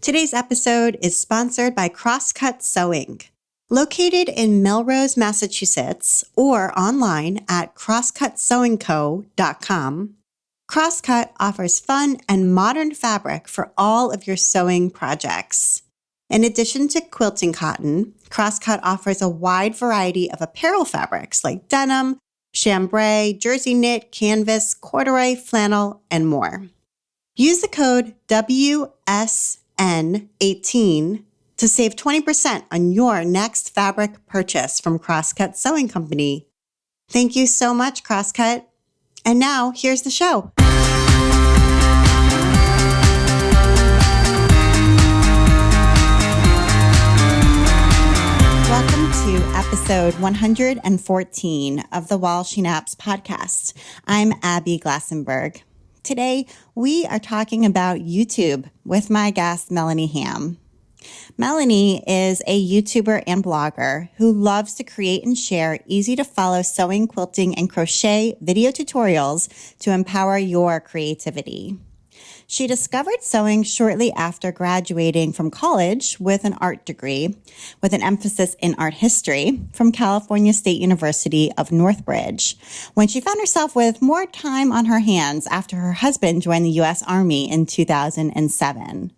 Today's episode is sponsored by Crosscut Sewing. Located in Melrose, Massachusetts, or online at crosscutsewingco.com, Crosscut offers fun and modern fabric for all of your sewing projects. In addition to quilting cotton, Crosscut offers a wide variety of apparel fabrics like denim, chambray, jersey knit, canvas, corduroy, flannel, and more. Use the code WSN18 to save 20% on your next fabric purchase from Crosscut Sewing Company. Thank you so much, Crosscut. And now, here's the show. Welcome to episode 114 of the While She Naps podcast. I'm Abby Glassenberg. Today, we are talking about YouTube with my guest, Melanie Ham. Melanie is a YouTuber and blogger who loves to create and share easy-to-follow sewing, quilting, and crochet video tutorials to empower your creativity. She discovered sewing shortly after graduating from college with an art degree, with an emphasis in art history from California State University of Northridge, when she found herself with more time on her hands after her husband joined the U.S. Army in 2007.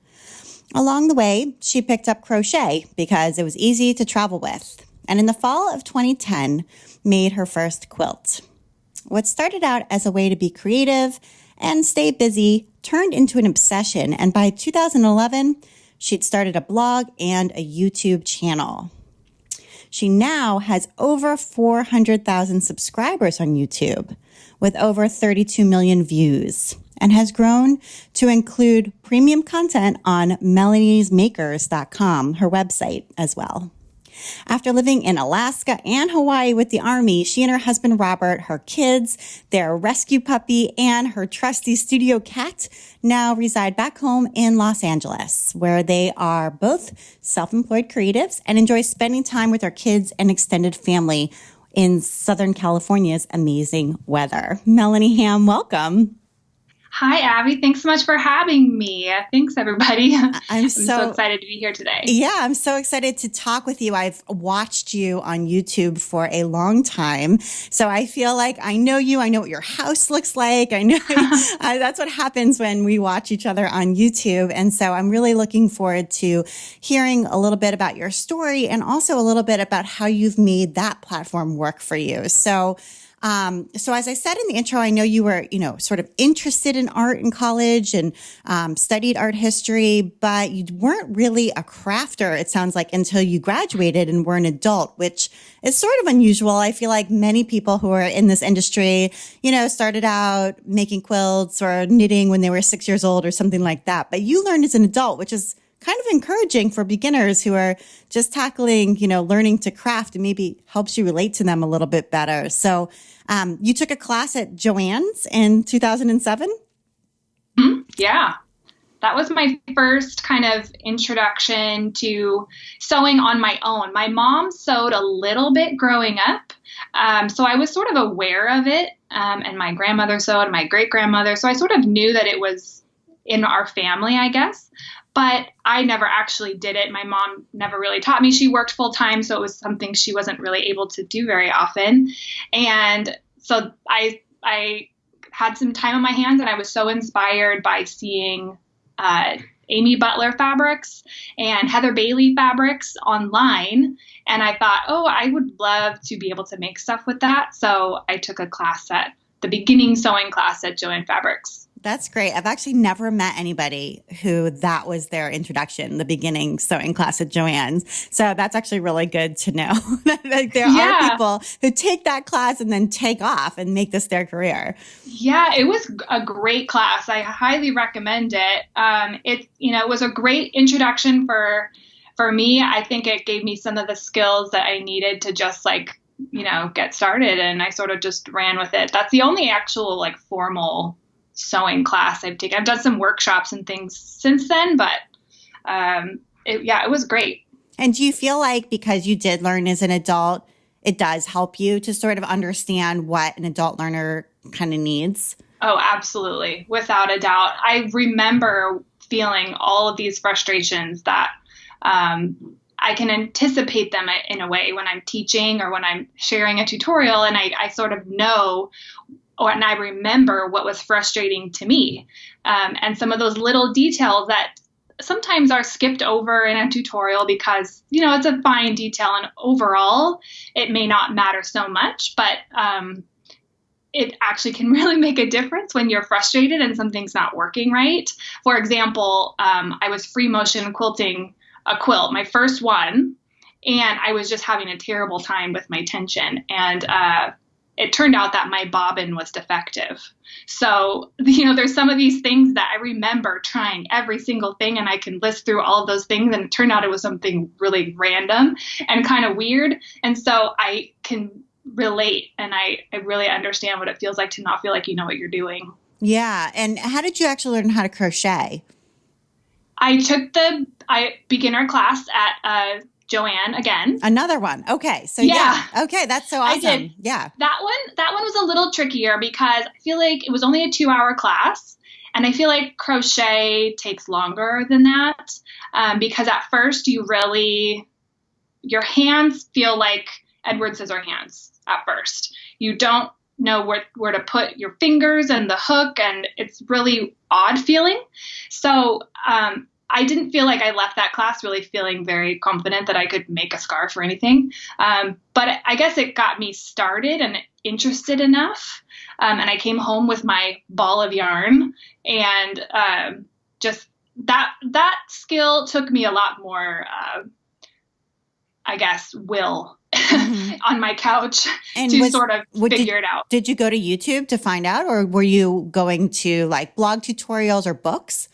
Along the way, she picked up crochet because it was easy to travel with, and in the fall of 2010, made her first quilt. What started out as a way to be creative and stay busy turned into an obsession, and by 2011, she'd started a blog and a YouTube channel. She now has over 400,000 subscribers on YouTube with over 32 million views and has grown to include premium content on melaniesmakers.com, her website as well. After living in Alaska and Hawaii with the Army, she and her husband, Robert, her kids, their rescue puppy, and her trusty studio cat now reside back home in Los Angeles, where they are both self-employed creatives and enjoy spending time with their kids and extended family in Southern California's amazing weather. Melanie Ham, welcome. Hi, Abby. Thanks so much for having me. Thanks, everybody. I'm so excited to be here today. Yeah, I'm so excited to talk with you. I've watched you on YouTube for a long time, so I feel like I know you. I know what your house looks like. I know that's what happens when we watch each other on YouTube. And so I'm really looking forward to hearing a little bit about your story and also a little bit about how you've made that platform work for you. So as I said in the intro, I know you were, sort of interested in art in college and studied art history, but you weren't really a crafter, it sounds like, until you graduated and were an adult, which is sort of unusual. I feel like many people who are in this industry, started out making quilts or knitting when they were 6 years old or something like that. But you learned as an adult, which is kind of encouraging for beginners who are just tackling, learning to craft, and maybe helps you relate to them a little bit better. So you took a class at Joann's in 2007? Yeah. That was my first kind of introduction to sewing on my own. My mom sewed a little bit growing up, so I was sort of aware of it, and my grandmother sewed, and my great-grandmother, so I sort of knew that it was in our family, I guess. But I never actually did it. My mom never really taught me. She worked full time, so it was something she wasn't really able to do very often. And so I had some time on my hands, and I was so inspired by seeing Amy Butler fabrics and Heather Bailey fabrics online. And I thought, I would love to be able to make stuff with that. So I took a class the beginning sewing class at Joann Fabrics. That's great. I've actually never met anybody who that was their introduction, the beginning sewing class at Joann's. So that's actually really good to know. Like there are people who take that class and then take off and make this their career. Yeah, it was a great class. I highly recommend it. It was a great introduction for me. I think it gave me some of the skills that I needed to just get started, and I sort of just ran with it. That's the only actual formal sewing class I've taken. I've done some workshops and things since then, but it was great. And do you feel like because you did learn as an adult, it does help you to sort of understand what an adult learner kind of needs? Oh, absolutely. Without a doubt. I remember feeling all of these frustrations that I can anticipate them in a way when I'm teaching or when I'm sharing a tutorial, and I sort of know and I remember what was frustrating to me. And some of those little details that sometimes are skipped over in a tutorial because, it's a fine detail and overall it may not matter so much, but it actually can really make a difference when you're frustrated and something's not working right. For example, I was free motion quilting a quilt, my first one, and I was just having a terrible time with my tension. And it turned out that my bobbin was defective. So, there's some of these things that I remember trying every single thing, and I can list through all of those things, and it turned out it was something really random and kind of weird. And so I can relate, and I really understand what it feels like to not feel like you know what you're doing. Yeah. And how did you actually learn how to crochet? I took the beginner class at Joanne again. Another one. Okay. So yeah. Okay. That's so awesome. I did. Yeah. That one was a little trickier because I feel like it was only a 2-hour class. And I feel like crochet takes longer than that. Because at first your hands feel like Edward Scissorhands at first. You don't know where to put your fingers and the hook, and it's really odd feeling. So, I didn't feel like I left that class really feeling very confident that I could make a scarf or anything. But I guess it got me started and interested enough. And I came home with my ball of yarn, and just that skill took me a lot more, I guess, will on my couch and to sort of figure it out. Did you go to YouTube to find out, or were you going to like blog tutorials or books?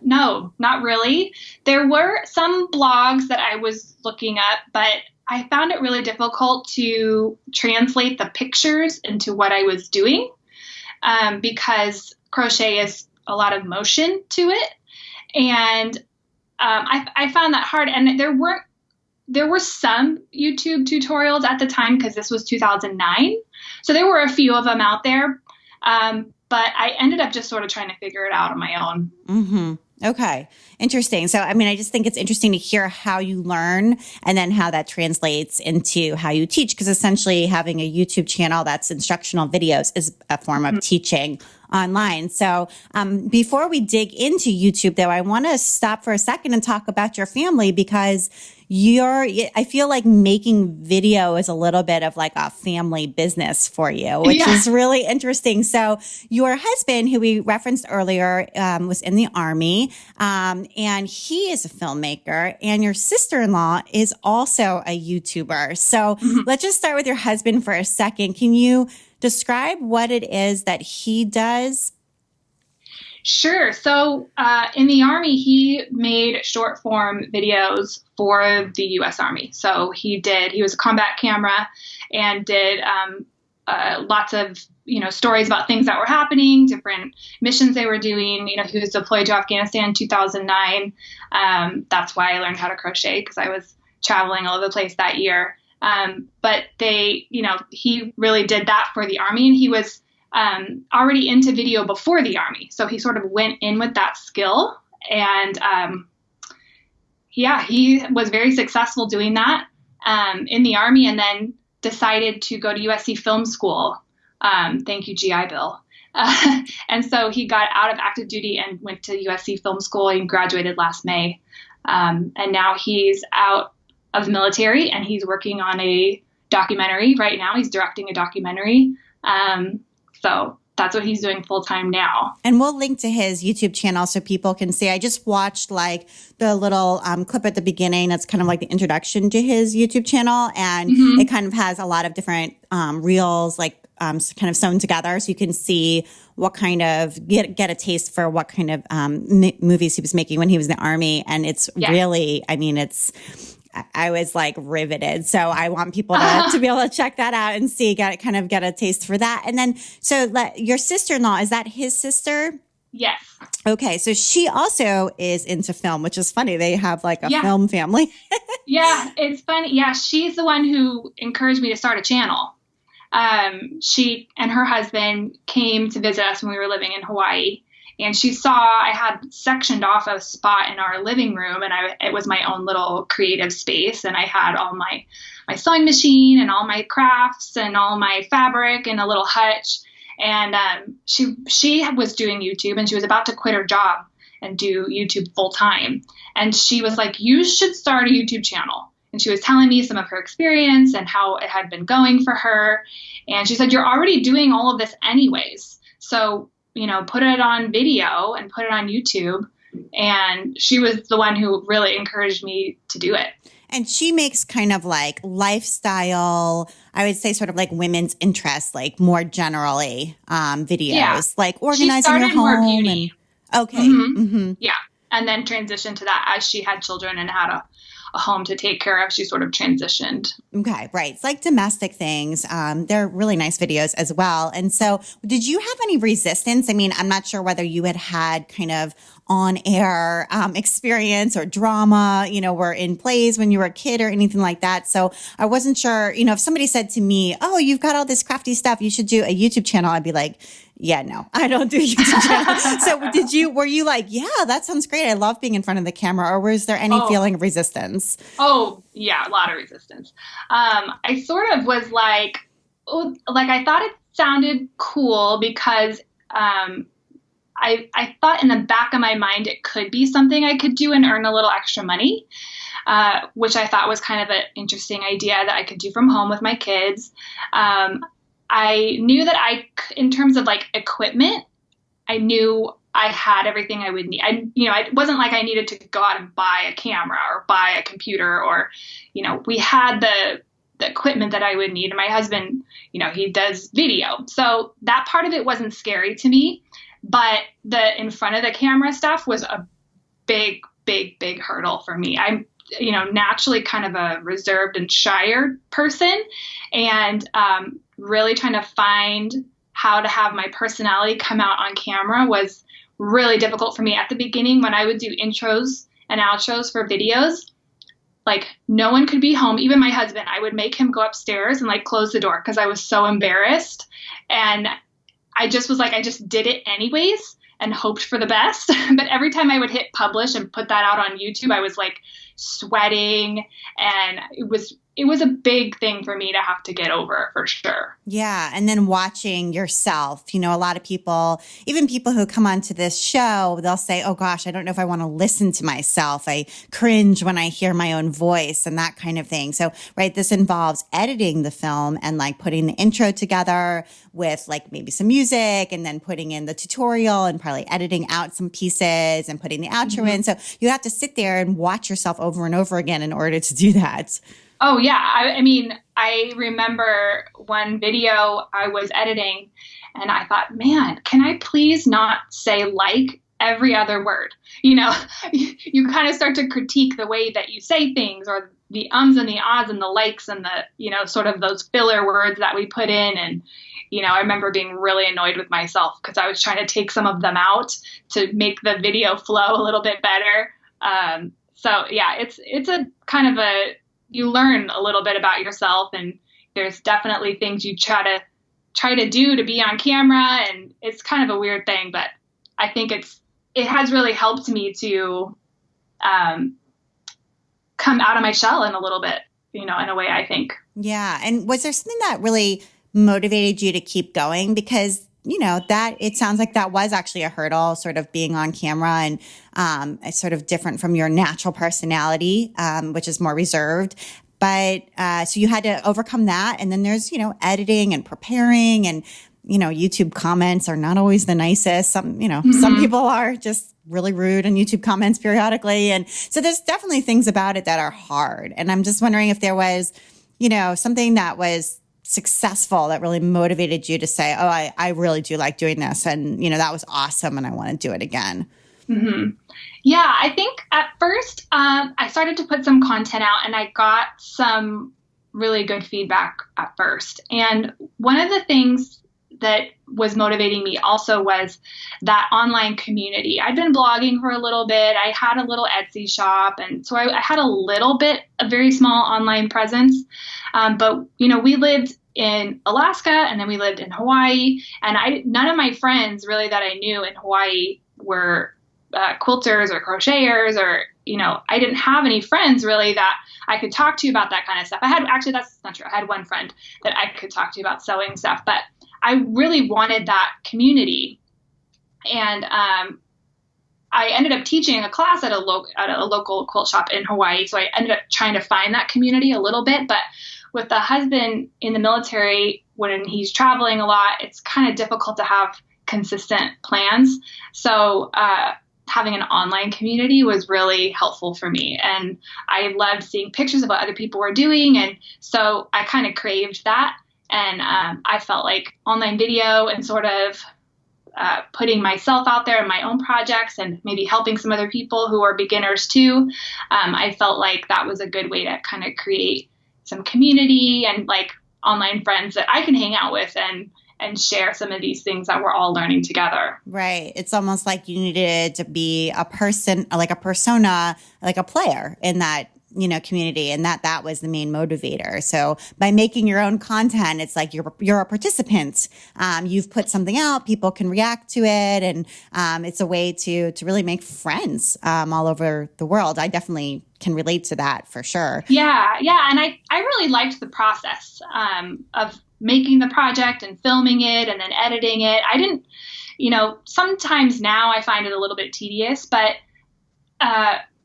No, not really. There were some blogs that I was looking up, but I found it really difficult to translate the pictures into what I was doing, because crochet is a lot of motion to it. And I found that hard. And there were some YouTube tutorials at the time because this was 2009. So there were a few of them out there. But I ended up just sort of trying to figure it out on my own. Mm-hmm. Okay. Interesting. So, I just think it's interesting to hear how you learn and then how that translates into how you teach, because essentially having a YouTube channel that's instructional videos is a form of teaching online. So, before we dig into YouTube though, I want to stop for a second and talk about your family, because I feel like making video is a little bit of like a family business for you, which is really interesting. So your husband, who we referenced earlier, was in the Army, and he is a filmmaker, and your sister-in-law is also a YouTuber. So let's just start with your husband for a second. Can you describe what it is that he does? Sure. So in the Army, he made short form videos for the U.S. Army. So he was a combat camera and did lots of, stories about things that were happening, different missions they were doing. He was deployed to Afghanistan in 2009. That's why I learned how to crochet, because I was traveling all over the place that year. But he really did that for the Army, and he was already into video before the Army. So he sort of went in with that skill, and he was very successful doing that in the Army, and then decided to go to USC Film School. Thank you, GI Bill. And so he got out of active duty and went to USC Film School and graduated last May. And now he's out of the military, and he's working on a documentary right now. He's directing a documentary. So that's what he's doing full time now. And we'll link to his YouTube channel so people can see. I just watched like the little clip at the beginning. That's kind of like the introduction to his YouTube channel. And it kind of has a lot of different reels, like kind of sewn together. So you can see what kind of, get a taste for what kind of movies he was making when he was in the Army. And it's really, I was like riveted. So I want people to be able to check that out and see, get a taste for that. And then, so your sister-in-law, is that his sister? Yes. Okay. So she also is into film, which is funny. They have like a film family. Yeah. It's funny. Yeah. She's the one who encouraged me to start a channel. She and her husband came to visit us when we were living in Hawaii. And she saw I had sectioned off a spot in our living room, and it was my own little creative space. And I had all my sewing machine and all my crafts and all my fabric and a little hutch. And she was doing YouTube, and she was about to quit her job and do YouTube full time. And she was like, you should start a YouTube channel. And she was telling me some of her experience and how it had been going for her. And she said, you're already doing all of this anyways. So, put it on video and put it on YouTube. And she was the one who really encouraged me to do it. And she makes kind of like lifestyle, I would say sort of like women's interests, like more generally videos, like organizing your home. More beauty. Okay. Mm-hmm. Mm-hmm. Yeah. And then transitioned to that as she had children and had a home to take care of. She sort of transitioned. Okay, right. It's like domestic things. They're really nice videos as well. And so did you have any resistance? I mean, I'm not sure whether you had kind of on-air experience or drama, were in plays when you were a kid or anything like that. So I wasn't sure, if somebody said to me, oh, you've got all this crafty stuff, you should do a YouTube channel. I'd be like, yeah, no, I don't do a YouTube channel. So were you like, yeah, that sounds great. I love being in front of the camera. Or was there any feeling of resistance? Oh, yeah, a lot of resistance. I sort of was like I thought it sounded cool because I thought in the back of my mind it could be something I could do and earn a little extra money, which I thought was kind of an interesting idea that I could do from home with my kids. I knew that in terms of like equipment, I knew I had everything I would need. It wasn't like I needed to go out and buy a camera or buy a computer or, we had the equipment that I would need. And my husband, he does video. So that part of it wasn't scary to me, but the in front of the camera stuff was a big, big, big hurdle for me. I'm, naturally kind of a reserved and shyer person, and really trying to find how to have my personality come out on camera was really difficult for me at the beginning. When I would do intros and outros for videos, like no one could be home, even my husband. I would make him go upstairs and like close the door because I was so embarrassed. And I just was like, I just did it anyways and hoped for the best. But every time I would hit publish and put that out on YouTube, I was like sweating, and it was a big thing for me to have to get over for sure. Yeah. And then watching yourself, a lot of people, even people who come onto this show, they'll say, oh gosh, I don't know if I want to listen to myself. I cringe when I hear my own voice and that kind of thing. So, right, this involves editing the film and like putting the intro together with like maybe some music and then putting in the tutorial and probably editing out some pieces and putting the outro in. So you have to sit there and watch yourself over and over again in order to do that. Oh, yeah. I mean, I remember one video I was editing and I thought, man, can I please not say like every other word? You kind of start to critique the way that you say things, or the ums and the ahs and the likes and the, sort of those filler words that we put in. And, I remember being really annoyed with myself because I was trying to take some of them out to make the video flow a little bit better. So yeah, it's a kind of you learn a little bit about yourself, and there's definitely things you try to do to be on camera, and it's kind of a weird thing, but I think it has really helped me to come out of my shell in a little bit, in a way, I think. Yeah. And was there something that really motivated you to keep going? Because that it sounds like that was actually a hurdle, sort of being on camera, and it's sort of different from your natural personality, which is more reserved. But so you had to overcome that. And then there's, editing and preparing, and, YouTube comments are not always the nicest. Some people are just really rude in YouTube comments periodically. And so there's definitely things about it that are hard. And I'm just wondering if there was, something that was successful that really motivated you to say, oh, I really do like doing this. And, that was awesome. And I want to do it again. Mm-hmm. Yeah, I think at first I started to put some content out, and I got some really good feedback at first. And one of the things that was motivating me also was that online community. I'd been blogging for a little bit. I had a little Etsy shop. And so I had a very small online presence. But, we lived in Alaska, and then we lived in Hawaii, and none of my friends really that I knew in Hawaii were quilters or crocheters, or, I didn't have any friends really that I could talk to about that kind of stuff. Actually, that's not true. I had one friend that I could talk to about sewing stuff, but I really wanted that community. And I ended up teaching a class at a local quilt shop in Hawaii. So I ended up trying to find that community a little bit. But with the husband in the military, when he's traveling a lot, it's kind of difficult to have consistent plans. So having an online community was really helpful for me. And I loved seeing pictures of what other people were doing. And so I kind of craved that. And I felt like online video and sort of putting myself out there in my own projects and maybe helping some other people who are beginners too. I felt like that was a good way to kind of create some community and like online friends that I can hang out with and share some of these things that we're all learning together. Right. It's almost like you needed to be a person, like a persona, like a player in that, community, and that was the main motivator. So by making your own content, it's like you're a participant. You've put something out, people can react to it, and it's a way to really make friends all over the world. I definitely can relate to that for sure. Yeah, and I really liked the process of making the project and filming it and then editing it. I didn't, sometimes now I find it a little bit tedious, but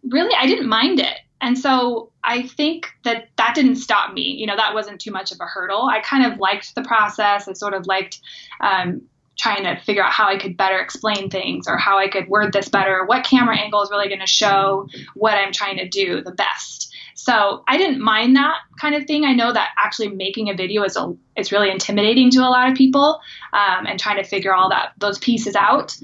really I didn't mind it. And so I think that didn't stop me. That wasn't too much of a hurdle. I kind of liked the process. I sort of liked trying to figure out how I could better explain things or how I could word this better, what camera angle is really going to show what I'm trying to do the best. So I didn't mind that kind of thing. I know that actually making a video is really intimidating to a lot of people, and trying to figure all those pieces out.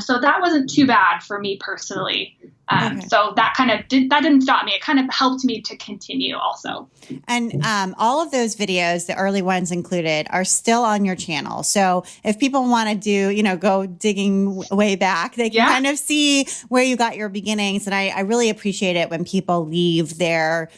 So that wasn't too bad for me personally. Okay. So that didn't stop me. It kind of helped me to continue also. And all of those videos, the early ones included, are still on your channel. So if people want to do, go digging way back, they can kind of see where you got your beginnings. And I really appreciate it when people leave their,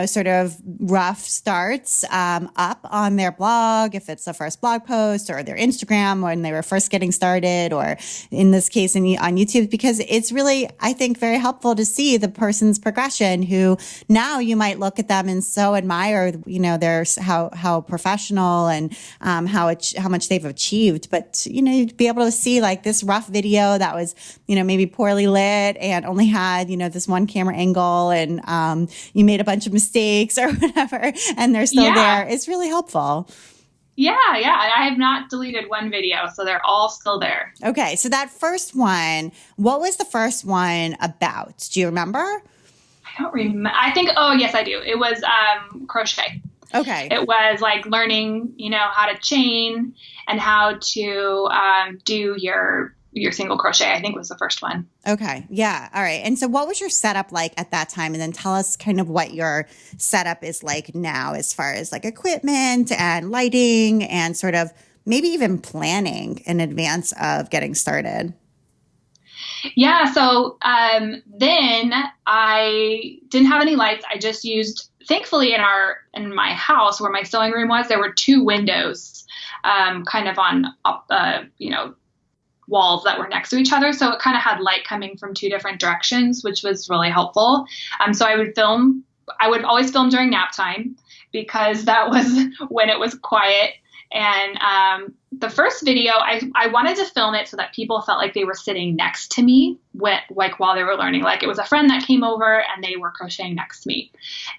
sort of rough starts up on their blog, if it's the first blog post, or their Instagram when they were first getting started, or in this case on YouTube, because it's really, I think, very helpful to see the person's progression, who now you might look at them and so admire, their how professional and how much they've achieved. But, you'd be able to see like this rough video that was, maybe poorly lit and only had, this one camera angle, and you made a bunch of mistakes or whatever, and they're still there. It's really helpful. Yeah. I have not deleted one video, so they're all still there. Okay. So that first one, what was the first one about? Do you remember? I don't remember. I think, yes, I do. It was crochet. Okay. It was like learning, how to chain and how to do your single crochet, I think was the first one. Okay. Yeah. All right. And so what was your setup like at that time? And then tell us kind of what your setup is like now, as far as like equipment and lighting and sort of maybe even planning in advance of getting started. Yeah. So then I didn't have any lights. I just used, thankfully in my house where my sewing room was, there were 2 windows kind of on, walls that were next to each other. So it kind of had light coming from 2 different directions, which was really helpful. So I would always film during nap time, because that was when it was quiet. And the first video, I wanted to film it so that people felt like they were sitting next to me while they were learning. Like it was a friend that came over and they were crocheting next to me.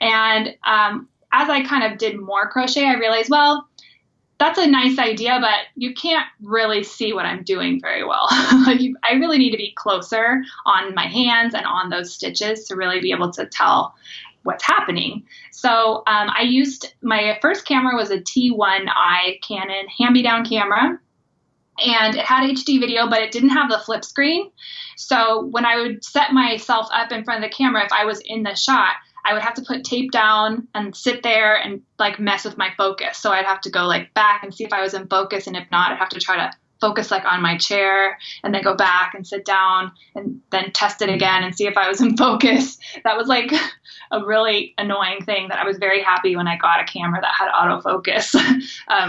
And as I kind of did more crochet, I realized, well, that's a nice idea, but you can't really see what I'm doing very well. I really need to be closer on my hands and on those stitches to really be able to tell what's happening. So I used, my first camera was a T1i Canon hand-me-down camera, and it had HD video, but it didn't have the flip screen. So when I would set myself up in front of the camera, if I was in the shot, I would have to put tape down and sit there and like mess with my focus. So I'd have to go like back and see if I was in focus. And if not, I'd have to try to focus like on my chair and then go back and sit down and then test it again and see if I was in focus. That was like a really annoying thing that I was very happy when I got a camera that had autofocus,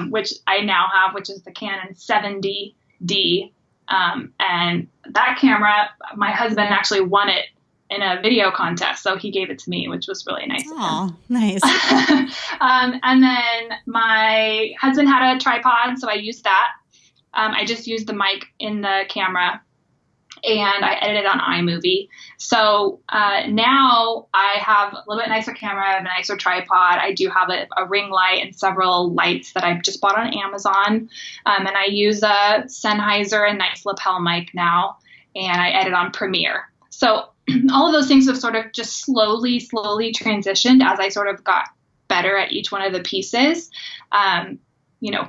which I now have, which is the Canon 70D. And that camera, my husband actually won it in a video contest. So he gave it to me, which was really nice of him. Oh, nice. And then my husband had a tripod, so I used that. I just used the mic in the camera, and I edited on iMovie. So now I have a little bit nicer camera, I have a nicer tripod. I do have a ring light and several lights that I've just bought on Amazon. And I use a Sennheiser, a nice lapel mic now, and I edit on Premiere. So all of those things have sort of just slowly transitioned as I sort of got better at each one of the pieces.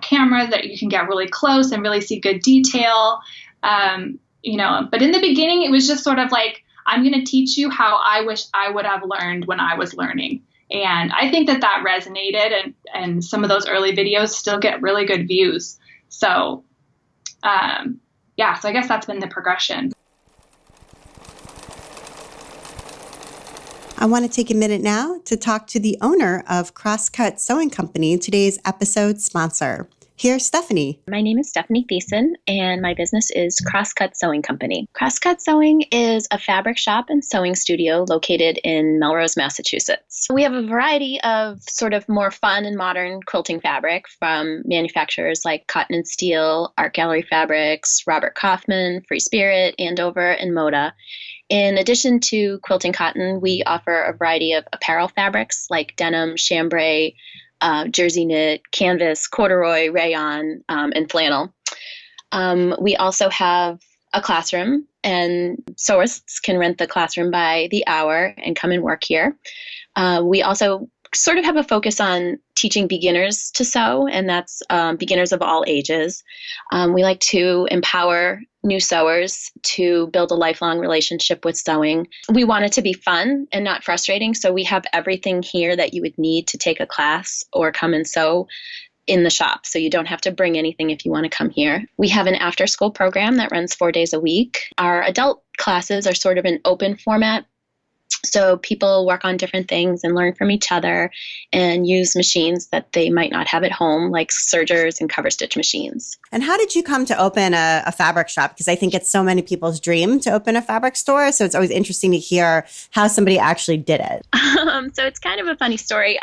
Cameras that you can get really close and really see good detail. But in the beginning, it was just sort of like, I'm going to teach you how I wish I would have learned when I was learning. And I think that resonated, and some of those early videos still get really good views. So, so I guess that's been the progression. I want to take a minute now to talk to the owner of Crosscut Sewing Company, today's episode sponsor. Here's Stephanie. My name is Stephanie Thiessen, and my business is Crosscut Sewing Company. Crosscut Sewing is a fabric shop and sewing studio located in Melrose, Massachusetts. We have a variety of sort of more fun and modern quilting fabric from manufacturers like Cotton and Steel, Art Gallery Fabrics, Robert Kaufman, Free Spirit, Andover, and Moda. In addition to quilting cotton, we offer a variety of apparel fabrics like denim, chambray, jersey knit, canvas, corduroy, rayon, and flannel. We also have a classroom, and sewists can rent the classroom by the hour and come and work here. We also sort of have a focus on teaching beginners to sew, and that's beginners of all ages. We like to empower new sewers to build a lifelong relationship with sewing. We want it to be fun and not frustrating, so we have everything here that you would need to take a class or come and sew in the shop. So you don't have to bring anything if you want to come here. We have an after-school program that runs 4 days a week. Our adult classes are sort of an open format, so people work on different things and learn from each other and use machines that they might not have at home, like sergers and cover stitch machines. And how did you come to open a fabric shop? Because I think it's so many people's dream to open a fabric store. So it's always interesting to hear how somebody actually did it. So it's kind of a funny story.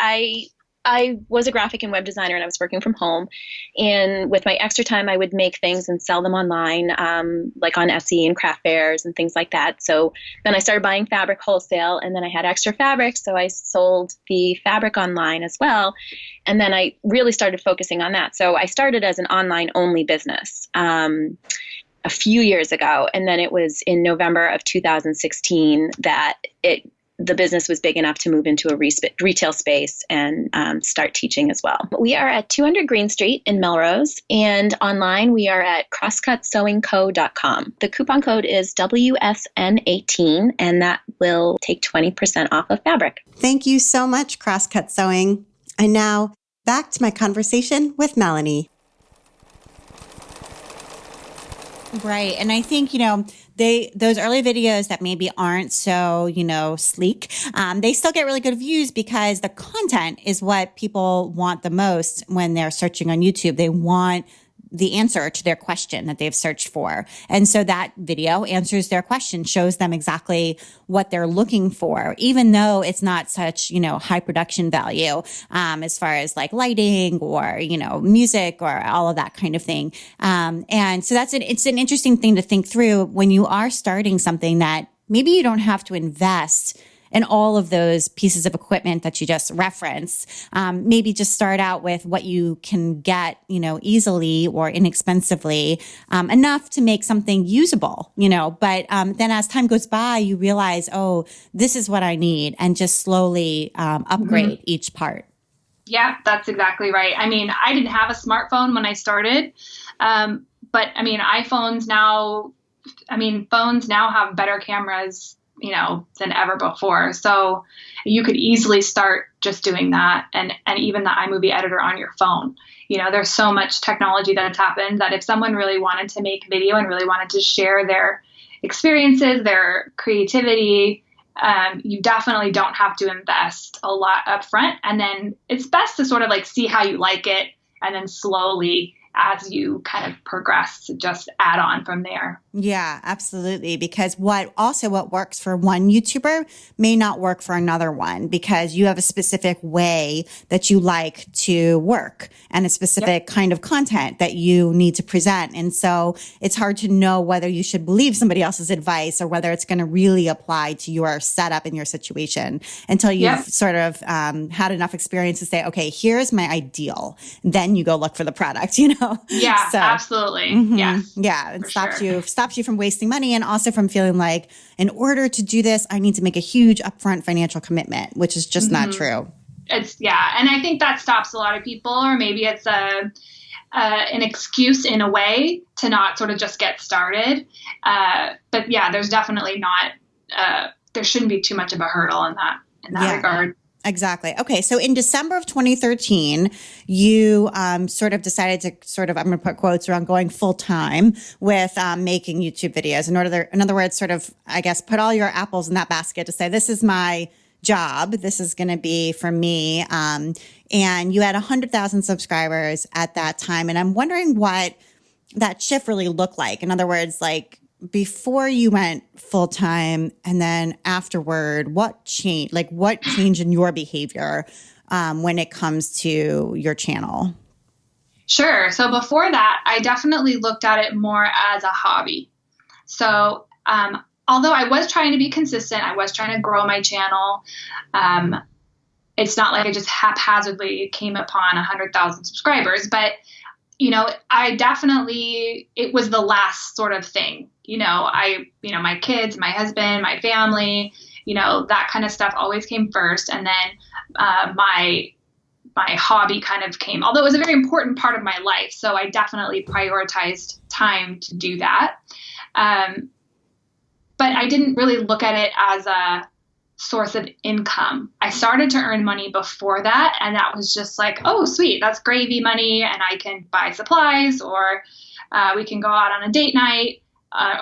I was a graphic and web designer, and I was working from home. And with my extra time, I would make things and sell them online, like on Etsy and craft fairs and things like that. So then I started buying fabric wholesale, and then I had extra fabric, so I sold the fabric online as well. And then I really started focusing on that. So I started as an online-only business a few years ago, and then it was in November of 2016 that the business was big enough to move into a retail space and start teaching as well. We are at 200 Green Street in Melrose, and online we are at crosscutsewingco.com. The coupon code is WSN18, and that will take 20% off of fabric. Thank you so much, Crosscut Sewing. And now back to my conversation with Melanie. Right. And I think, those early videos that maybe aren't so, sleek, they still get really good views because the content is what people want the most when they're searching on YouTube. They want the answer to their question that they've searched for. And so that video answers their question, shows them exactly what they're looking for, even though it's not such, high production value, as far as like lighting or, music or all of that kind of thing. And so it's an interesting thing to think through when you are starting something that maybe you don't have to invest and all of those pieces of equipment that you just referenced. Maybe just start out with what you can get, easily or inexpensively, enough to make something usable, but then as time goes by, you realize, oh, this is what I need, and just slowly upgrade each part. Yeah, that's exactly right. I mean, I didn't have a smartphone when I started, but I mean, phones now have better cameras than ever before. So you could easily start just doing that, and even the iMovie editor on your phone. There's so much technology that's happened that if someone really wanted to make video and really wanted to share their experiences, their creativity, you definitely don't have to invest a lot up front. And then it's best to sort of like see how you like it and then slowly as you kind of progress to just add on from there. Yeah, absolutely. Because what works for one YouTuber may not work for another one, because you have a specific way that you like to work and a specific kind of content that you need to present. And so it's hard to know whether you should believe somebody else's advice or whether it's going to really apply to your setup and your situation until you've sort of had enough experience to say, okay, here's my ideal. Then you go look for the product, Yeah, So, absolutely. Yes. Yeah. It stops you from wasting money, and also from feeling like, in order to do this, I need to make a huge upfront financial commitment, which is just not true. And I think that stops a lot of people, or maybe it's an excuse in a way to not sort of just get started. But yeah, there's definitely not, there shouldn't be too much of a hurdle in that regard. Exactly. Okay. So in December of 2013, you sort of decided to I'm going to put quotes around going full time with making YouTube videos. In other words, sort of, I guess, put all your apples in that basket to say, this is my job. This is going to be for me. And you had 100,000 subscribers at that time. And I'm wondering what that shift really looked like. In other words, like, before you went full time and then afterward, what changed? Like, what changed in your behavior when it comes to your channel? Sure. So before that, I definitely looked at it more as a hobby. So although I was trying to be consistent, I was trying to grow my channel. It's not like I just haphazardly came upon 100,000 subscribers, but it was the last sort of thing, my kids, my husband, my family, that kind of stuff always came first. And then my hobby kind of came, although it was a very important part of my life. So I definitely prioritized time to do that. But I didn't really look at it as a source of income. I started to earn money before that, and that was just like, oh, sweet, that's gravy money, and I can buy supplies, or we can go out on a date night,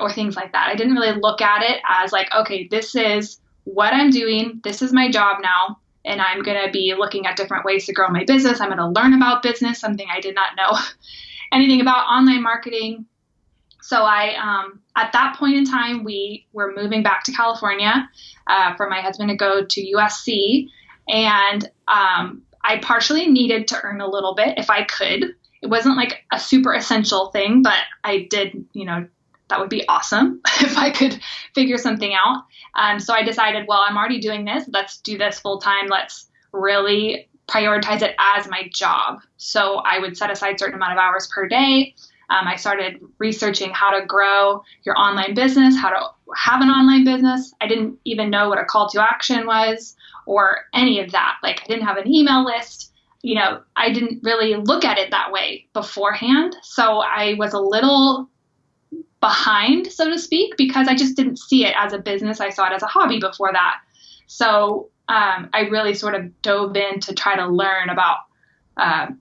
or things like that. I didn't really look at it as like, okay, this is what I'm doing. This is my job now, and I'm going to be looking at different ways to grow my business. I'm going to learn about business, something I did not know anything about, online marketing. So at that point in time, we were moving back to California for my husband to go to USC. And I partially needed to earn a little bit if I could. It wasn't like a super essential thing, but I did, that would be awesome if I could figure something out. So I decided, well, I'm already doing this. Let's do this full time. Let's really prioritize it as my job. So I would set aside a certain amount of hours per day. I started researching how to grow your online business, how to have an online business. I didn't even know what a call to action was or any of that. Like, I didn't have an email list. I didn't really look at it that way beforehand. So I was a little behind, so to speak, because I just didn't see it as a business. I saw it as a hobby before that. So I really sort of dove in to try to learn about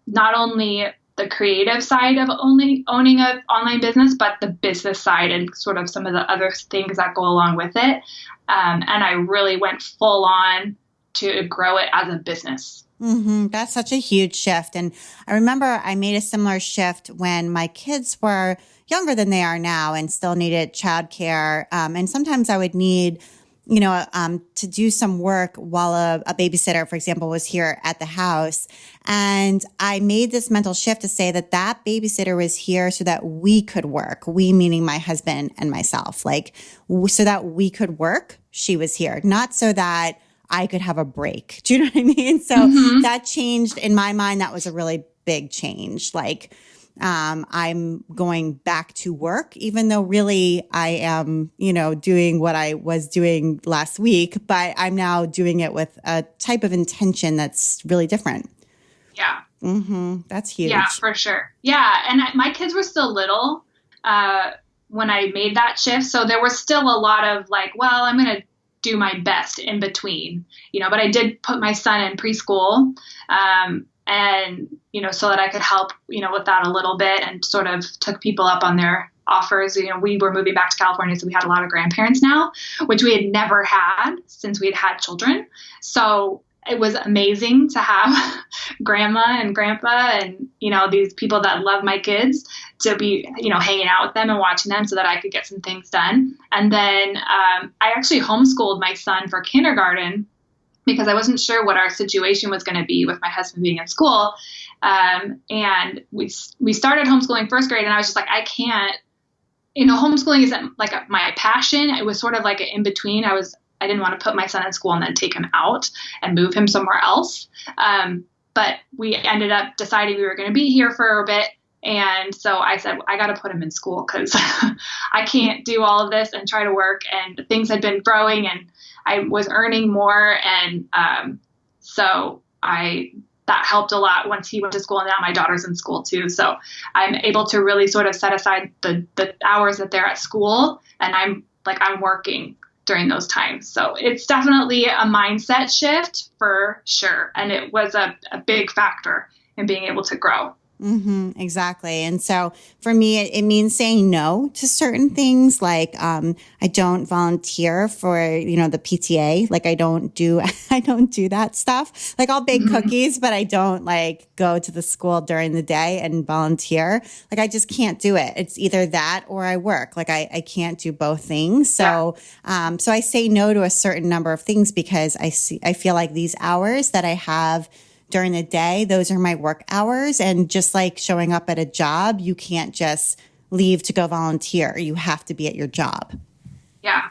not only the creative side of owning an online business, but the business side and sort of some of the other things that go along with it. And I really went full on to grow it as a business. Mm-hmm. That's such a huge shift. And I remember I made a similar shift when my kids were younger than they are now and still needed childcare. And sometimes I would need to do some work while a babysitter, for example, was here at the house. And I made this mental shift to say that babysitter was here so that we could work. We, meaning my husband and myself, so that we could work. She was here, not so that I could have a break. Do you know what I mean? So that changed in my mind. That was a really big change. I'm going back to work, even though really I am, doing what I was doing last week, but I'm now doing it with a type of intention that's really different. Yeah. Mm-hmm. That's huge. Yeah, for sure. Yeah. And my kids were still little when I made that shift. So there was still a lot of I'm going to do my best in between, but I did put my son in preschool. And, so that I could help, with that a little bit, and sort of took people up on their offers. We were moving back to California, so we had a lot of grandparents now, which we had never had since we had had children. So it was amazing to have grandma and grandpa and, these people that love my kids to be, hanging out with them and watching them so that I could get some things done. And then I actually homeschooled my son for kindergarten because I wasn't sure what our situation was going to be with my husband being in school. And we started homeschooling first grade, and I was just like, I can't, homeschooling isn't like my passion. It was sort of like an in between. I didn't want to put my son in school and then take him out and move him somewhere else. But we ended up deciding we were going to be here for a bit. And so I said, I got to put him in school because I can't do all of this and try to work. And things had been growing and I was earning more. And so that helped a lot once he went to school, and now my daughter's in school too. So I'm able to really sort of set aside the hours that they're at school, and I'm working during those times. So it's definitely a mindset shift for sure. And it was a big factor in being able to grow. Mm-hmm, exactly. And so for me, it means saying no to certain things. Like, I don't volunteer for, the PTA. Like I don't do that stuff. Like I'll bake cookies, but I don't go to the school during the day and volunteer. Like I just can't do it. It's either that or I work. Like I can't do both things. So, so I say no to a certain number of things because I feel like these hours that I have during the day, those are my work hours. And just like showing up at a job, you can't just leave to go volunteer. You have to be at your job. Yeah.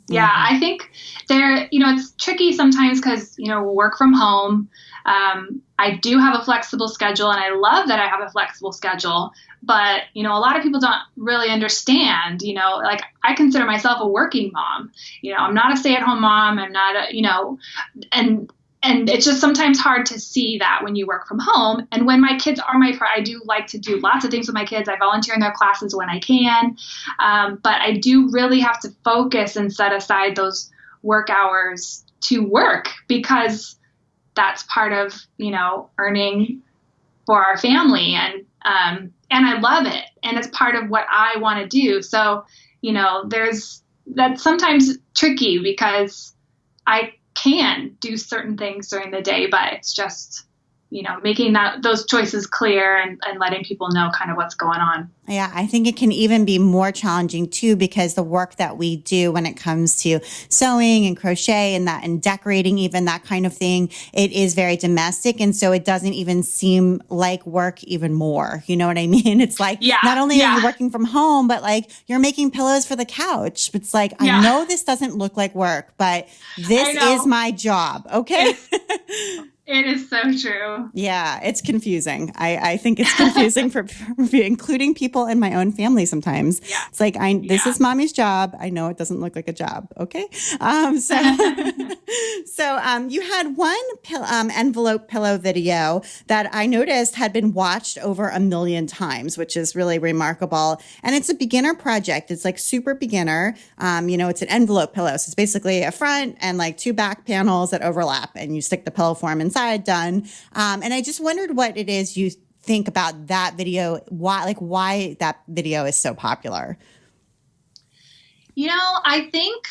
Yeah. I think it's tricky sometimes because, work from home. I do have a flexible schedule, and I love that I have a flexible schedule, but, a lot of people don't really understand, I consider myself a working mom. I'm not a stay-at-home mom. I'm not and it's just sometimes hard to see that when you work from home. And when my kids are I do like to do lots of things with my kids. I volunteer in their classes when I can. But I do really have to focus and set aside those work hours to work because that's part of, earning for our family. And I love it. And it's part of what I want to do. So, that's sometimes tricky because I can do certain things during the day, but it's just, making those choices clear and letting people know kind of what's going on. Yeah, I think it can even be more challenging too, because the work that we do when it comes to sewing and crochet and decorating, even that kind of thing, it is very domestic. And so it doesn't even seem like work even more. You know what I mean? It's like, not only are you working from home, but you're making pillows for the couch. It's like, I know this doesn't look like work, but this is my job. Okay. It is so true. Yeah, it's confusing. I think it's confusing for including people in my own family sometimes. Yeah. It's like, this is mommy's job. I know it doesn't look like a job. Okay. So you had one envelope pillow video that I noticed had been watched over 1 million times, which is really remarkable. And it's a beginner project. It's super beginner. It's an envelope pillow. So it's basically a front and 2 back panels that overlap, and you stick the pillow form inside, done. And I just wondered what it is you think about that video, why that video is so popular. I think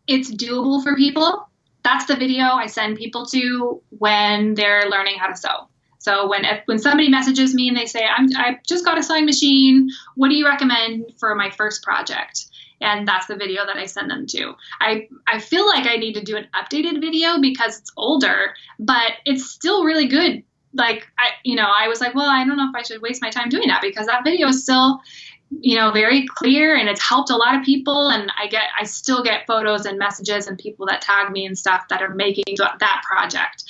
it's doable for people. That's the video I send people to when they're learning how to sew. So when somebody messages me and they say, I just got a sewing machine, what do you recommend for my first project? And that's the video that I send them to. I feel like I need to do an updated video because it's older, but it's still really good. I was like, well, I don't know if I should waste my time doing that because that video is still, very clear and it's helped a lot of people. And I still get photos and messages and people that tag me and stuff that are making that project.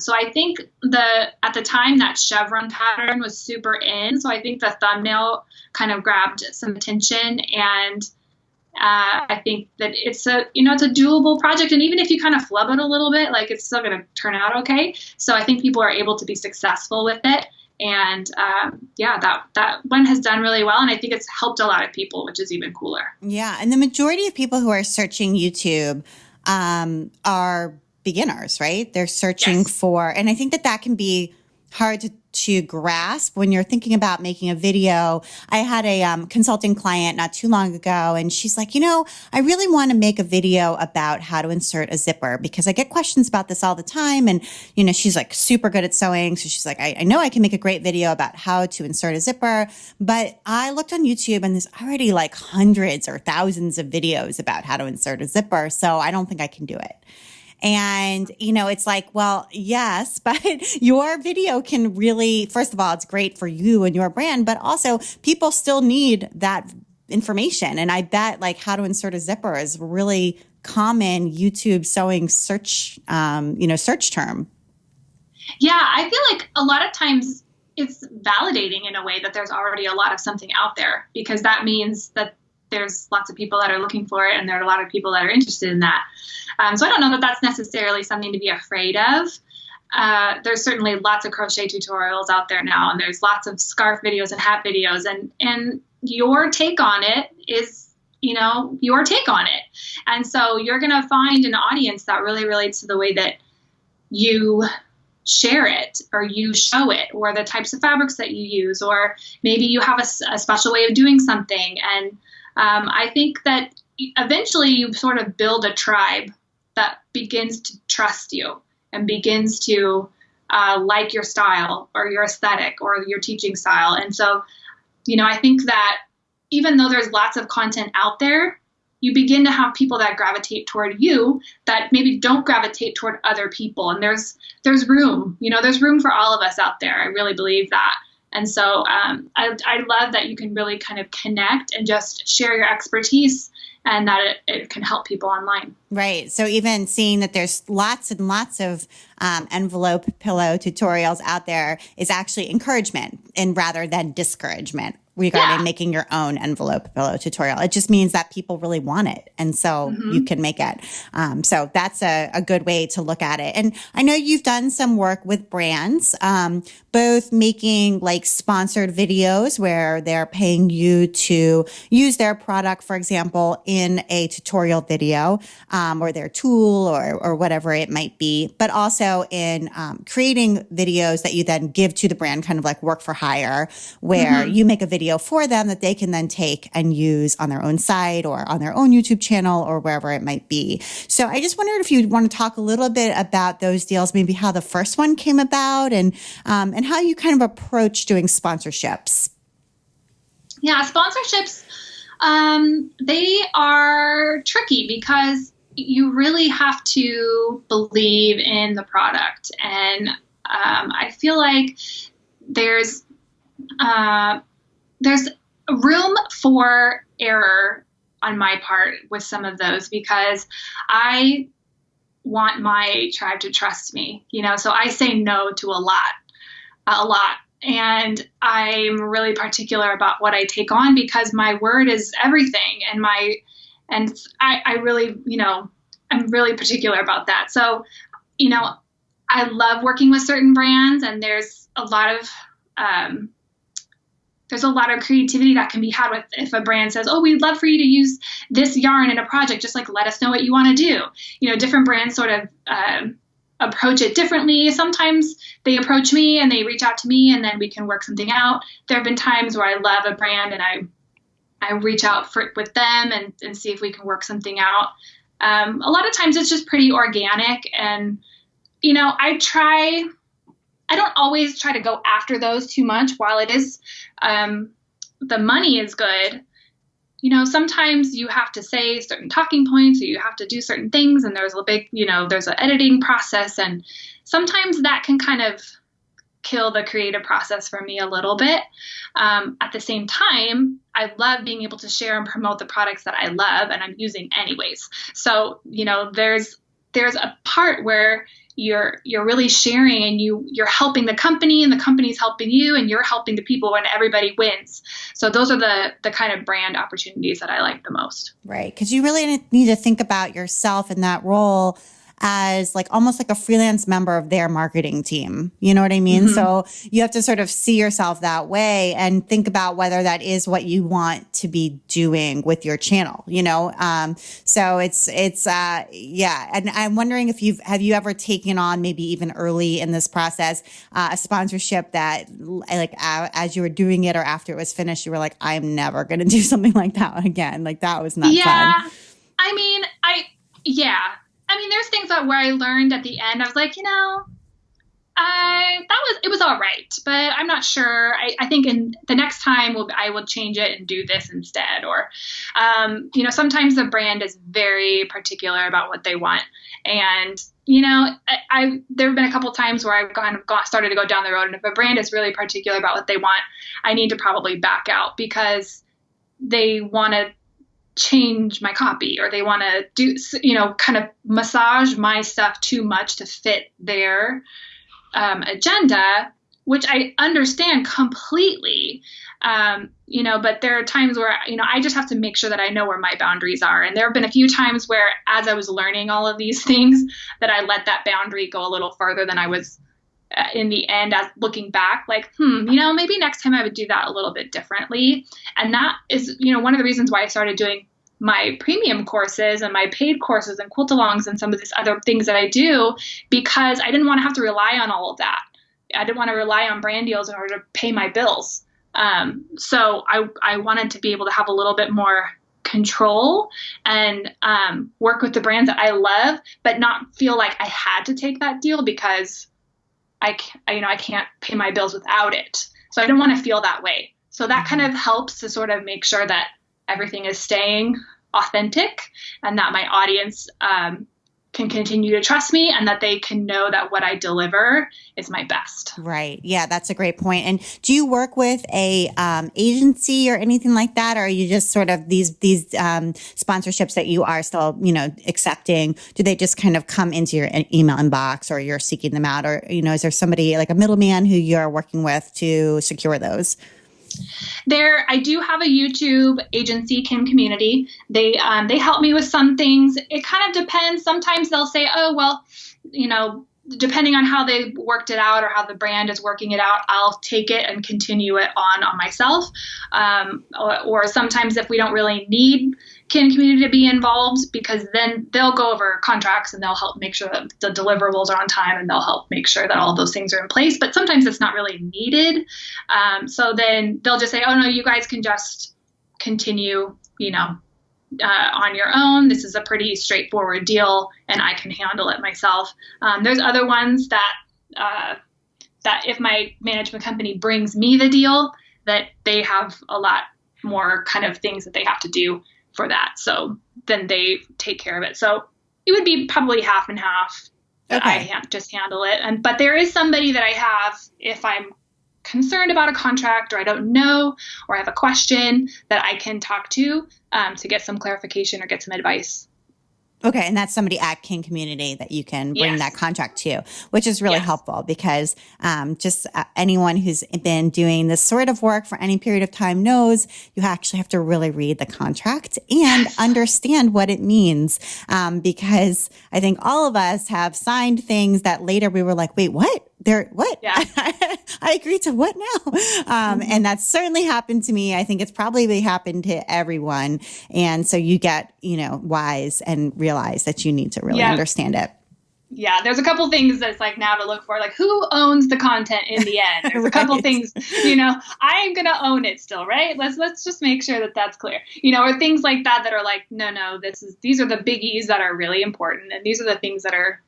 So I think at the time that chevron pattern was super in. So I think the thumbnail kind of grabbed some attention, and I think that it's a doable project. And even if you kind of flub it a little bit, it's still going to turn out okay. So I think people are able to be successful with it. And that one has done really well. And I think it's helped a lot of people, which is even cooler. Yeah. And the majority of people who are searching YouTube are beginners, right? They're searching for, and I think that can be hard to grasp when you're thinking about making a video. I had a consulting client not too long ago, and she's like, I really want to make a video about how to insert a zipper because I get questions about this all the time. And, she's like super good at sewing. So she's like, I know I can make a great video about how to insert a zipper, but I looked on YouTube and there's already like hundreds or thousands of videos about how to insert a zipper. So I don't think I can do it. And, it's like, well, yes, but your video can really, first of all, it's great for you and your brand, but also people still need that information. And I bet like how to insert a zipper is a really common YouTube sewing search, search term. Yeah, I feel like a lot of times it's validating in a way that there's already a lot of something out there, because that means that there's lots of people that are looking for it and there are a lot of people that are interested in that. So I don't know that that's necessarily something to be afraid of. There's certainly lots of crochet tutorials out there now, and there's lots of scarf videos and hat videos, and your take on it is, your take on it. And so you're going to find an audience that really relates to the way that you share it or you show it, or the types of fabrics that you use, or maybe you have a special way of doing something. And I think that eventually you sort of build a tribe that begins to trust you and begins to like your style or your aesthetic or your teaching style. And so, I think that even though there's lots of content out there, you begin to have people that gravitate toward you that maybe don't gravitate toward other people. And there's room, there's room for all of us out there. I really believe that. And so I love that you can really kind of connect and just share your expertise, and that it can help people online. Right. So even seeing that there's lots and lots of envelope pillow tutorials out there is actually encouragement and rather than discouragement regarding making your own envelope pillow tutorial. It just means that people really want it. And so you can make it. So that's a good way to look at it. And I know you've done some work with brands, both making like sponsored videos where they're paying you to use their product, for example, in a tutorial video, or their tool or whatever it might be, but also in creating videos that you then give to the brand, kind of like work for hire, where you make a video for them that they can then take and use on their own site or on their own YouTube channel or wherever it might be. So I just wondered if you'd want to talk a little bit about those deals, maybe how the first one came about and how you kind of approach doing sponsorships. Yeah, sponsorships, they are tricky because you really have to believe in the product. And I feel like there's room for error on my part with some of those, because I want my tribe to trust me, so I say no to a lot. And I'm really particular about what I take on because my word is everything. And I really, I'm really particular about that. So, I love working with certain brands, and there's a lot of creativity that can be had with if a brand says, oh, we'd love for you to use this yarn in a project, just like let us know what you want to do. Different brands sort of approach it differently. Sometimes they approach me and they reach out to me and then we can work something out. There have been times where I love a brand and I reach out with them and see if we can work something out. A lot of times it's just pretty organic, and, I don't always try to go after those too much. While it is, the money is good, sometimes you have to say certain talking points or you have to do certain things, and there's a big, there's an editing process, and sometimes that can kind of kill the creative process for me a little bit. At the same time, I love being able to share and promote the products that I love and I'm using anyways. So, there's a part where you're really sharing and you're helping the company and the company's helping you and you're helping the people, and everybody wins. So those are the kind of brand opportunities that I like the most. Right. Because you really need to think about yourself in that role as like almost like a freelance member of their marketing team. You know what I mean? So you have to sort of see yourself that way and think about whether that is what you want to be doing with your channel, you know? So yeah. And I'm wondering if have you ever taken on, maybe even early in this process, a sponsorship that like as you were doing it or after it was finished, you were like, I'm never going to do something like that again. Like that was not fun. I mean, there's things where I learned at the end. I was like, it was all right, but I'm not sure. I think in the next time I will change it and do this instead. Or, sometimes the brand is very particular about what they want. And, there have been a couple times where I've started to go down the road. And if a brand is really particular about what they want, I need to probably back out because they want to change my copy, or they want to do, kind of massage my stuff too much to fit their agenda, which I understand completely. But there are times where, I just have to make sure that I know where my boundaries are. And there have been a few times where, as I was learning all of these things, that I let that boundary go a little farther than I was in the end, as looking back, like, maybe next time I would do that a little bit differently. And that is, one of the reasons why I started doing my premium courses and my paid courses and quilt-alongs and some of these other things that I do, because I didn't want to have to rely on all of that. I didn't want to rely on brand deals in order to pay my bills. So I wanted to be able to have a little bit more control and work with the brands that I love, but not feel like I had to take that deal because I can't pay my bills without it. So I didn't want to feel that way. So that kind of helps to sort of make sure that everything is staying authentic and that my audience can continue to trust me and that they can know that what I deliver is my best. Right. Yeah, that's a great point. And do you work with a agency or anything like that? Or are you just sort of these sponsorships that you are still, accepting? Do they just kind of come into your email inbox, or you're seeking them out? Or, is there somebody like a middleman who you're working with to secure those? I do have a YouTube agency, Kim Community. They help me with some things. It kind of depends. Sometimes they'll say, oh, well, depending on how they worked it out or how the brand is working it out, I'll take it and continue it on myself. Or sometimes if we don't really need Kim Community to be involved, because then they'll go over contracts and they'll help make sure that the deliverables are on time, and they'll help make sure that all those things are in place. But sometimes it's not really needed. So then they'll just say, oh, no, you guys can just continue, on your own. This is a pretty straightforward deal and I can handle it myself. There's other ones that if my management company brings me the deal, that they have a lot more kind of things that they have to do for that. So then they take care of it. So it would be probably half and half. Okay. I just handle it. But there is somebody that I have, if I'm concerned about a contract or I don't know, or I have a question, that I can talk to get some clarification or get some advice. Okay. And that's somebody at King Community that you can bring that contract to, which is really helpful, because anyone who's been doing this sort of work for any period of time knows you actually have to really read the contract and understand what it means. Because I think all of us have signed things that later we were like, wait, what? What? Yeah. I agree to what now? And that's certainly happened to me. I think it's probably happened to everyone. And so you get, wise and realize that you need to really understand it. Yeah, there's a couple things that's like now to look for, like who owns the content in the end. There's a couple things, I'm going to own it still, right? Let's just make sure that that's clear, or things like that are like, no, these are the biggies that are really important. And these are the things that are,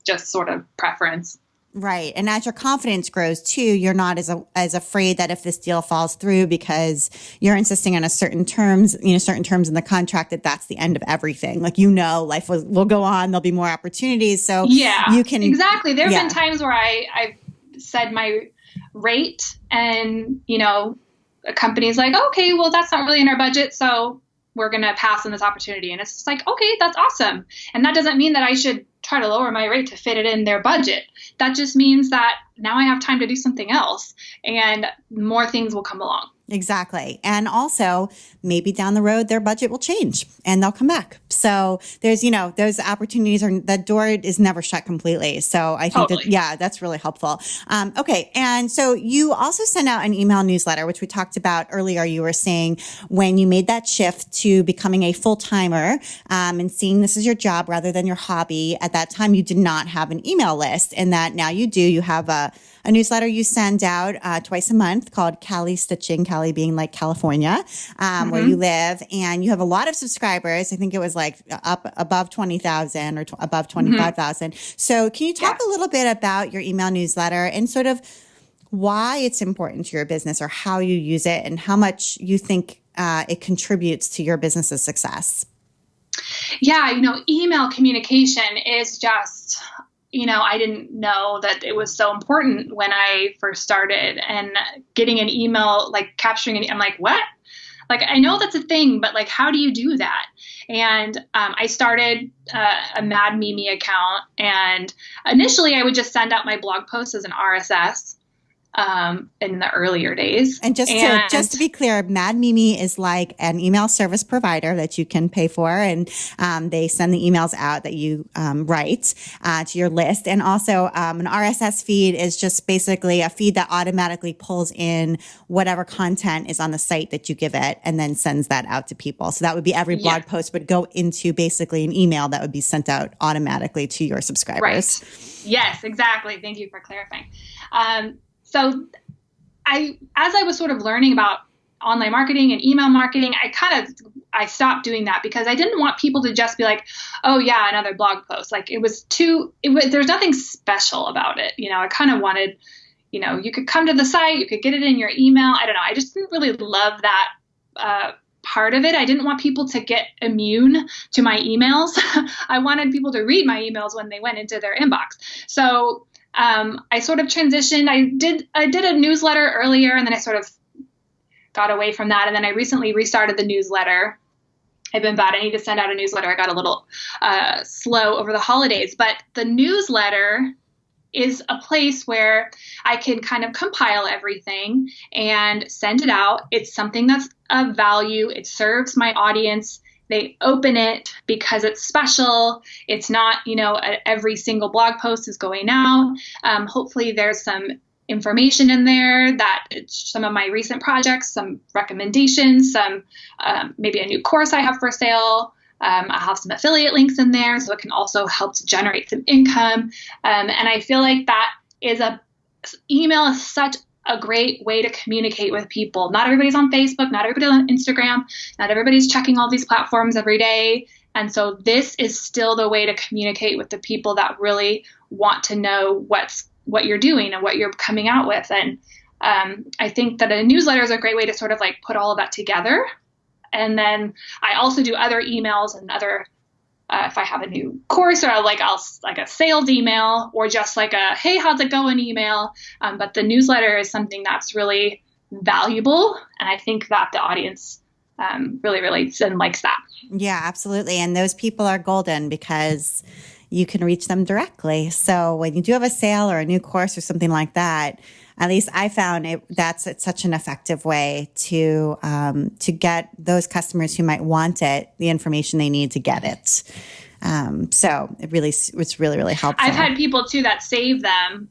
just sort of preference. Right. And as your confidence grows too, you're not as afraid that if this deal falls through because you're insisting on certain terms in the contract, that's the end of everything. Like, life will go on. There'll be more opportunities. So you can. Exactly. There have been times where I've said my rate and, a company's like, okay, well, that's not really in our budget. So we're going to pass on this opportunity. And it's just like, okay, that's awesome. And that doesn't mean that I should try to lower my rate to fit it in their budget. That just means that now I have time to do something else and more things will come along. Exactly. And also maybe down the road, their budget will change and they'll come back. So there's, those opportunities the door is never shut completely. So I think Totally. that's really helpful. Okay. And so you also send out an email newsletter, which we talked about earlier. You were saying when you made that shift to becoming a full-timer, and seeing this as your job rather than your hobby, at that time, you did not have an email list, and that now you do. You have a newsletter you send out twice a month called Cali Stitching, Cali being like California, where you live, and you have a lot of subscribers. I think it was like up above 20,000 or above 25,000. So can you talk a little bit about your email newsletter and sort of why it's important to your business, or how you use it, and how much you think it contributes to your business's success? Yeah, email communication is just, I didn't know that it was so important when I first started, and getting an email, like capturing it. I'm like, what? Like, I know that's a thing, but like, how do you do that? And I started a Mad Mimi account, and initially I would just send out my blog posts as an RSS. In the earlier days. And just to be clear, Mad Mimi is like an email service provider that you can pay for, and they send the emails out that you write to your list. And also an RSS feed is just basically a feed that automatically pulls in whatever content is on the site that you give it, and then sends that out to people. So that would be every blog post would go into basically an email that would be sent out automatically to your subscribers. Right. Yes, exactly. Thank you for clarifying. So as I was sort of learning about online marketing and email marketing, I stopped doing that, because I didn't want people to just be like, oh yeah, another blog post. Like there's nothing special about it. I kind of wanted, you could come to the site, you could get it in your email. I don't know. I just didn't really love that, part of it. I didn't want people to get immune to my emails. I wanted people to read my emails when they went into their inbox. So I sort of transitioned. I did a newsletter earlier, and then I sort of got away from that. And then I recently restarted the newsletter. I've been bad. I need to send out a newsletter. I got a little slow over the holidays, but the newsletter is a place where I can kind of compile everything and send it out. It's something that's of value. It serves my audience. They open it because it's special. It's not, every single blog post is going out. Hopefully there's some information in there that it's some of my recent projects, some recommendations, some maybe a new course I have for sale. I have some affiliate links in there, so it can also help to generate some income. And I feel like email is such a great way to communicate with people. Not everybody's on Facebook, not everybody's on Instagram, not everybody's checking all these platforms every day. And so this is still the way to communicate with the people that really want to know what you're doing and what you're coming out with. And I think that a newsletter is a great way to sort of like put all of that together. And then I also do other emails and other, if I have a new course, or like a sales email, or just like a, hey, how's it going email. But the newsletter is something that's really valuable. And I think that the audience really relates and likes that. Yeah, absolutely. And those people are golden because you can reach them directly. So when you do have a sale or a new course or something like that, at least I found that's such an effective way to get those customers who might want it the information they need to get it. So it's really, really helpful. I've had people too that save them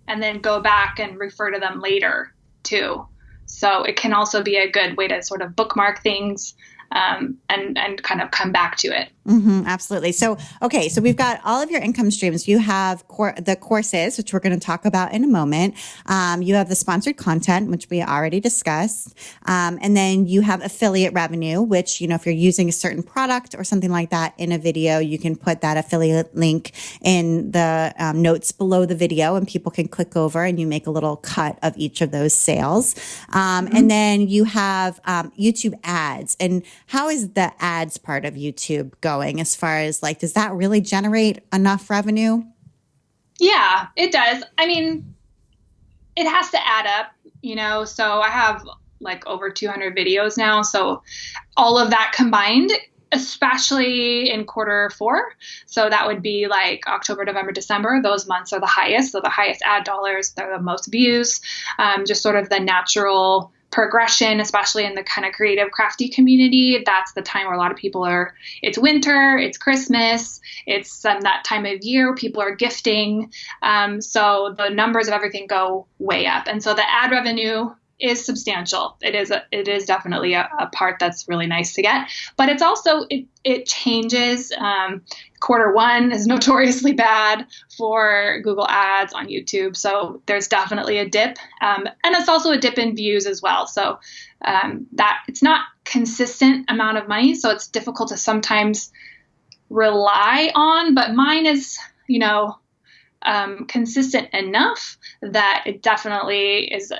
and then go back and refer to them later too. So it can also be a good way to sort of bookmark things and kind of come back to it. Mm-hmm, absolutely. So, okay. So we've got all of your income streams. You have the courses, which we're going to talk about in a moment. You have the sponsored content, which we already discussed. And then you have affiliate revenue, which, if you're using a certain product or something like that in a video, you can put that affiliate link in the notes below the video, and people can click over and you make a little cut of each of those sales. And then you have YouTube ads. And how is the ads part of YouTube going as far as like, does that really generate enough revenue? Yeah, it does. I mean, it has to add up, so I have like over 200 videos now. So all of that combined, especially in Q4. So that would be like October, November, December. Those months are the highest. So the highest ad dollars, they're the most views, just sort of the natural progression, especially in the kind of creative crafty community. That's the time where a lot of people it's winter, it's Christmas, it's that time of year people are gifting. So the numbers of everything go way up. And so the ad revenue is substantial. It is definitely a part that's really nice to get, but it's also, it changes. Quarter 1 is notoriously bad for Google Ads on YouTube. So there's definitely a dip. And it's also a dip in views as well. So that it's not consistent amount of money. So it's difficult to sometimes rely on, but mine is, consistent enough that it definitely is,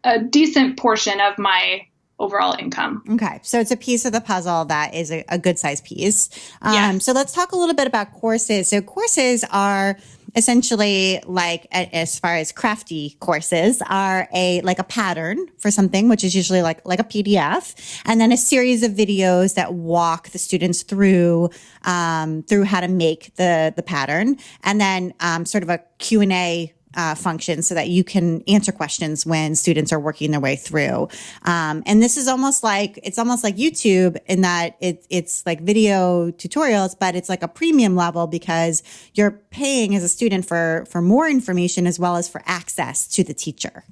a decent portion of my overall income. Okay. So it's a piece of the puzzle that is a good size piece. Yes. So let's talk a little bit about courses. So courses are essentially like, as far as crafty courses, are a pattern for something, which is usually like a PDF, and then a series of videos that walk the students through how to make the pattern, and then sort of a Q&A function so that you can answer questions when students are working their way through. And this is almost like YouTube in that it's like video tutorials, but it's like a premium level because you're paying as a student for more information as well as for access to the teacher.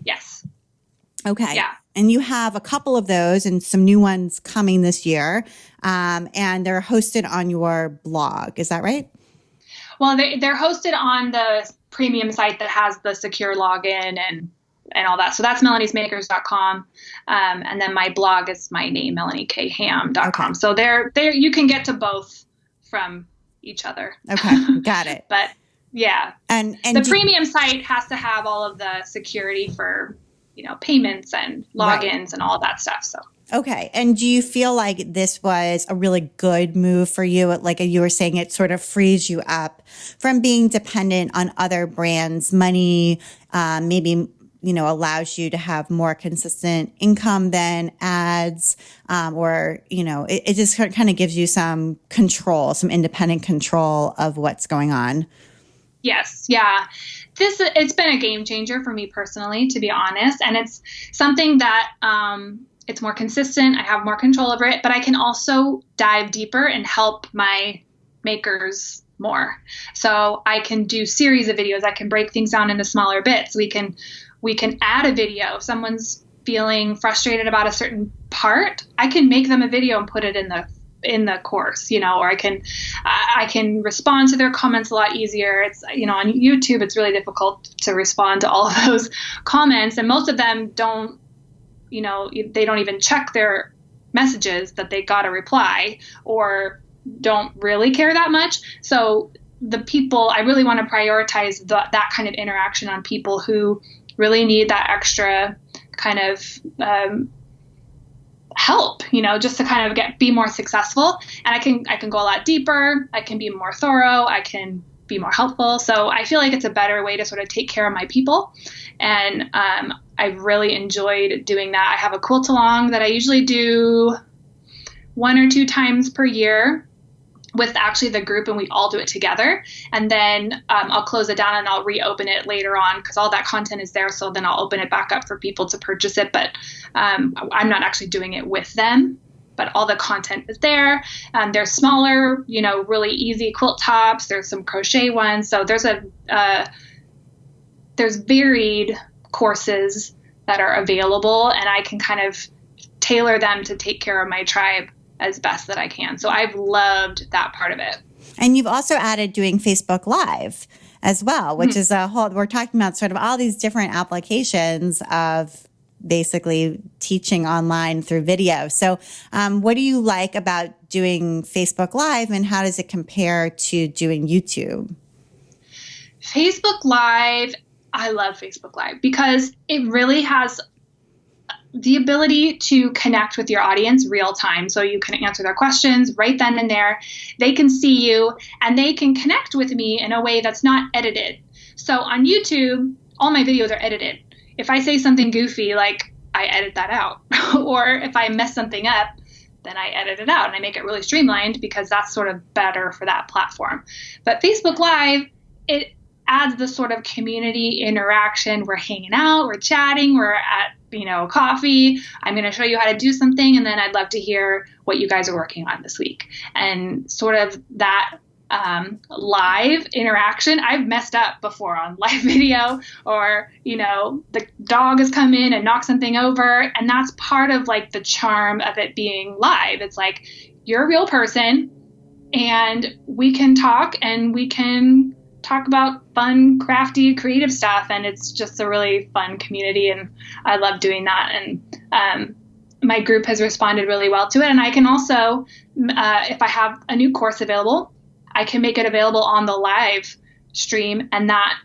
Yes. Okay. Yeah. And you have a couple of those and some new ones coming this year. And they're hosted on your blog. Is that right? Well, they're hosted on the premium site that has the secure login and all that. So that's melaniesmakers.com. And then my blog is my name, melaniekham.com. Okay. So there you can get to both from each other. Okay. Got it. But yeah. And the premium site has to have all of the security for, payments and logins and all of that stuff. So. Okay. And do you feel like this was a really good move for you? Like you were saying, it sort of frees you up from being dependent on other brands' money, maybe, allows you to have more consistent income than ads, or, it just kind of gives you some control, some independent control of what's going on. Yes. Yeah. It's been a game changer for me personally, to be honest. And it's something that, it's more consistent. I have more control over it, but I can also dive deeper and help my makers more. So I can do series of videos. I can break things down into smaller bits. We can add a video. If someone's feeling frustrated about a certain part, I can make them a video and put it in the course, or I can respond to their comments a lot easier. It's, on YouTube, it's really difficult to respond to all of those comments. And most of them don't, they don't even check their messages that they got a reply or don't really care that much. So the people, I really want to prioritize that kind of interaction on people who really need that extra kind of help, just to kind of be more successful. And I can go a lot deeper. I can be more thorough. I can be more helpful. So I feel like it's a better way to sort of take care of my people. And I've really enjoyed doing that. I have a quilt along that I usually do 1 or 2 times per year with actually the group, and we all do it together. And then I'll close it down and I'll reopen it later on because all that content is there. So then I'll open it back up for people to purchase it. But I'm not actually doing it with them, but all the content is there. There's smaller, really easy quilt tops. There's some crochet ones. So there's varied courses that are available, and I can kind of tailor them to take care of my tribe as best that I can. So I've loved that part of it. And you've also added doing Facebook Live as well, which is we're talking about sort of all these different applications of basically teaching online through video. So what do you like about doing Facebook Live, and how does it compare to doing YouTube? Facebook Live, I love Facebook Live because it really has the ability to connect with your audience real time. So you can answer their questions right then and there. They can see you and they can connect with me in a way that's not edited. So on YouTube, all my videos are edited. If I say something goofy, like I edit that out. Or if I mess something up, then I edit it out and I make it really streamlined because that's sort of better for that platform. But Facebook Live, it adds the sort of community interaction. We're hanging out, we're chatting, we're at, coffee. I'm going to show you how to do something. And then I'd love to hear what you guys are working on this week. And sort of that live interaction. I've messed up before on live video, or, the dog has come in and knocked something over. And that's part of like the charm of it being live. It's like, you're a real person and we can talk, and we can talk about fun, crafty, creative stuff. And it's just a really fun community. And I love doing that. And my group has responded really well to it. And I can also, if I have a new course available, I can make it available on the live stream, and that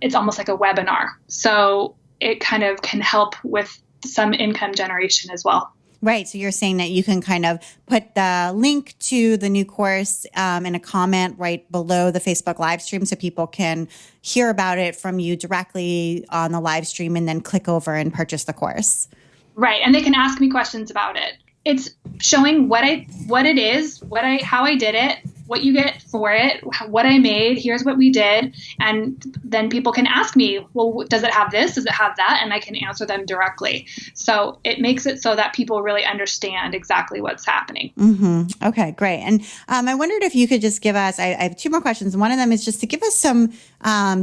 it's almost like a webinar. So it kind of can help with some income generation as well. Right. So you're saying that you can kind of put the link to the new course in a comment right below the Facebook live stream, so people can hear about it from you directly on the live stream and then click over and purchase the course. Right. And they can ask me questions about it. It's showing what it is, how I did it, what you get for it, what I made, here's what we did. And then people can ask me, well, does it have this? Does it have that? And I can answer them directly. So it makes it so that people really understand exactly what's happening. Mm-hmm. Okay, great. And I wondered if you could just give us, I have two more questions. One of them is just to give us some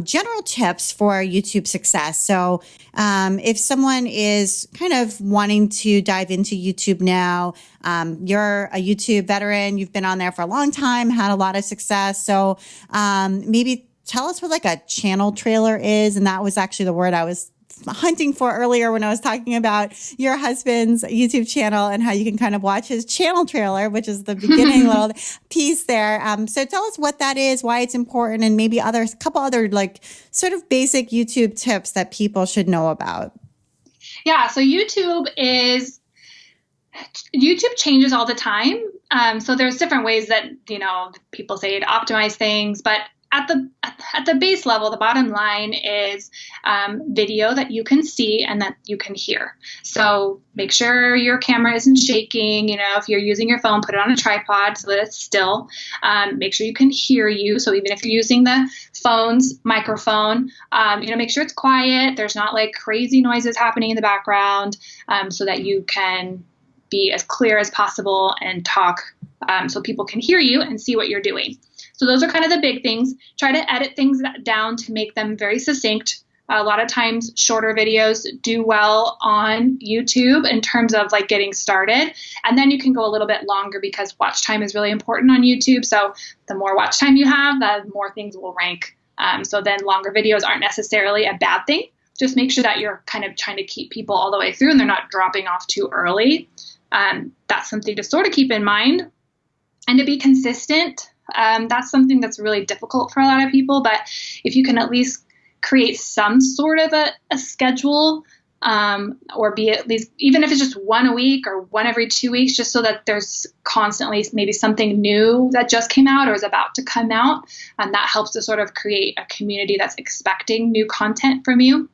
general tips for YouTube success. So if someone is kind of wanting to dive into YouTube now, you're a YouTube veteran, you've been on there for a long time, had a lot of success. So maybe tell us what like a channel trailer is. And that was actually the word I was hunting for earlier when I was talking about your husband's YouTube channel and how you can kind of watch his channel trailer, which is the beginning little piece there. So tell us what that is, why it's important, and maybe a couple other like sort of basic YouTube tips that people should know about. Yeah. So YouTube changes all the time. So there's different ways that, people say to optimize things, but at the base level, the bottom line is video that you can see and that you can hear. So make sure your camera isn't shaking. If you're using your phone, put it on a tripod so that it's still. Make sure you can hear you. So even if you're using the phone's microphone, make sure it's quiet. There's not like crazy noises happening in the background, so that you can be as clear as possible and talk so people can hear you and see what you're doing. So those are kind of the big things. Try to edit things down to make them very succinct. A lot of times shorter videos do well on YouTube in terms of like getting started. And then you can go a little bit longer because watch time is really important on YouTube. So the more watch time you have, the more things will rank. So then longer videos aren't necessarily a bad thing. Just make sure that you're kind of trying to keep people all the way through and they're not dropping off too early. That's something to sort of keep in mind. And to be consistent. That's something that's really difficult for a lot of people, but if you can at least create some sort of a schedule, or be at least, even if it's just one a week or one every 2 weeks, just so that there's constantly maybe something new that just came out or is about to come out. And that helps to sort of create a community that's expecting new content from you.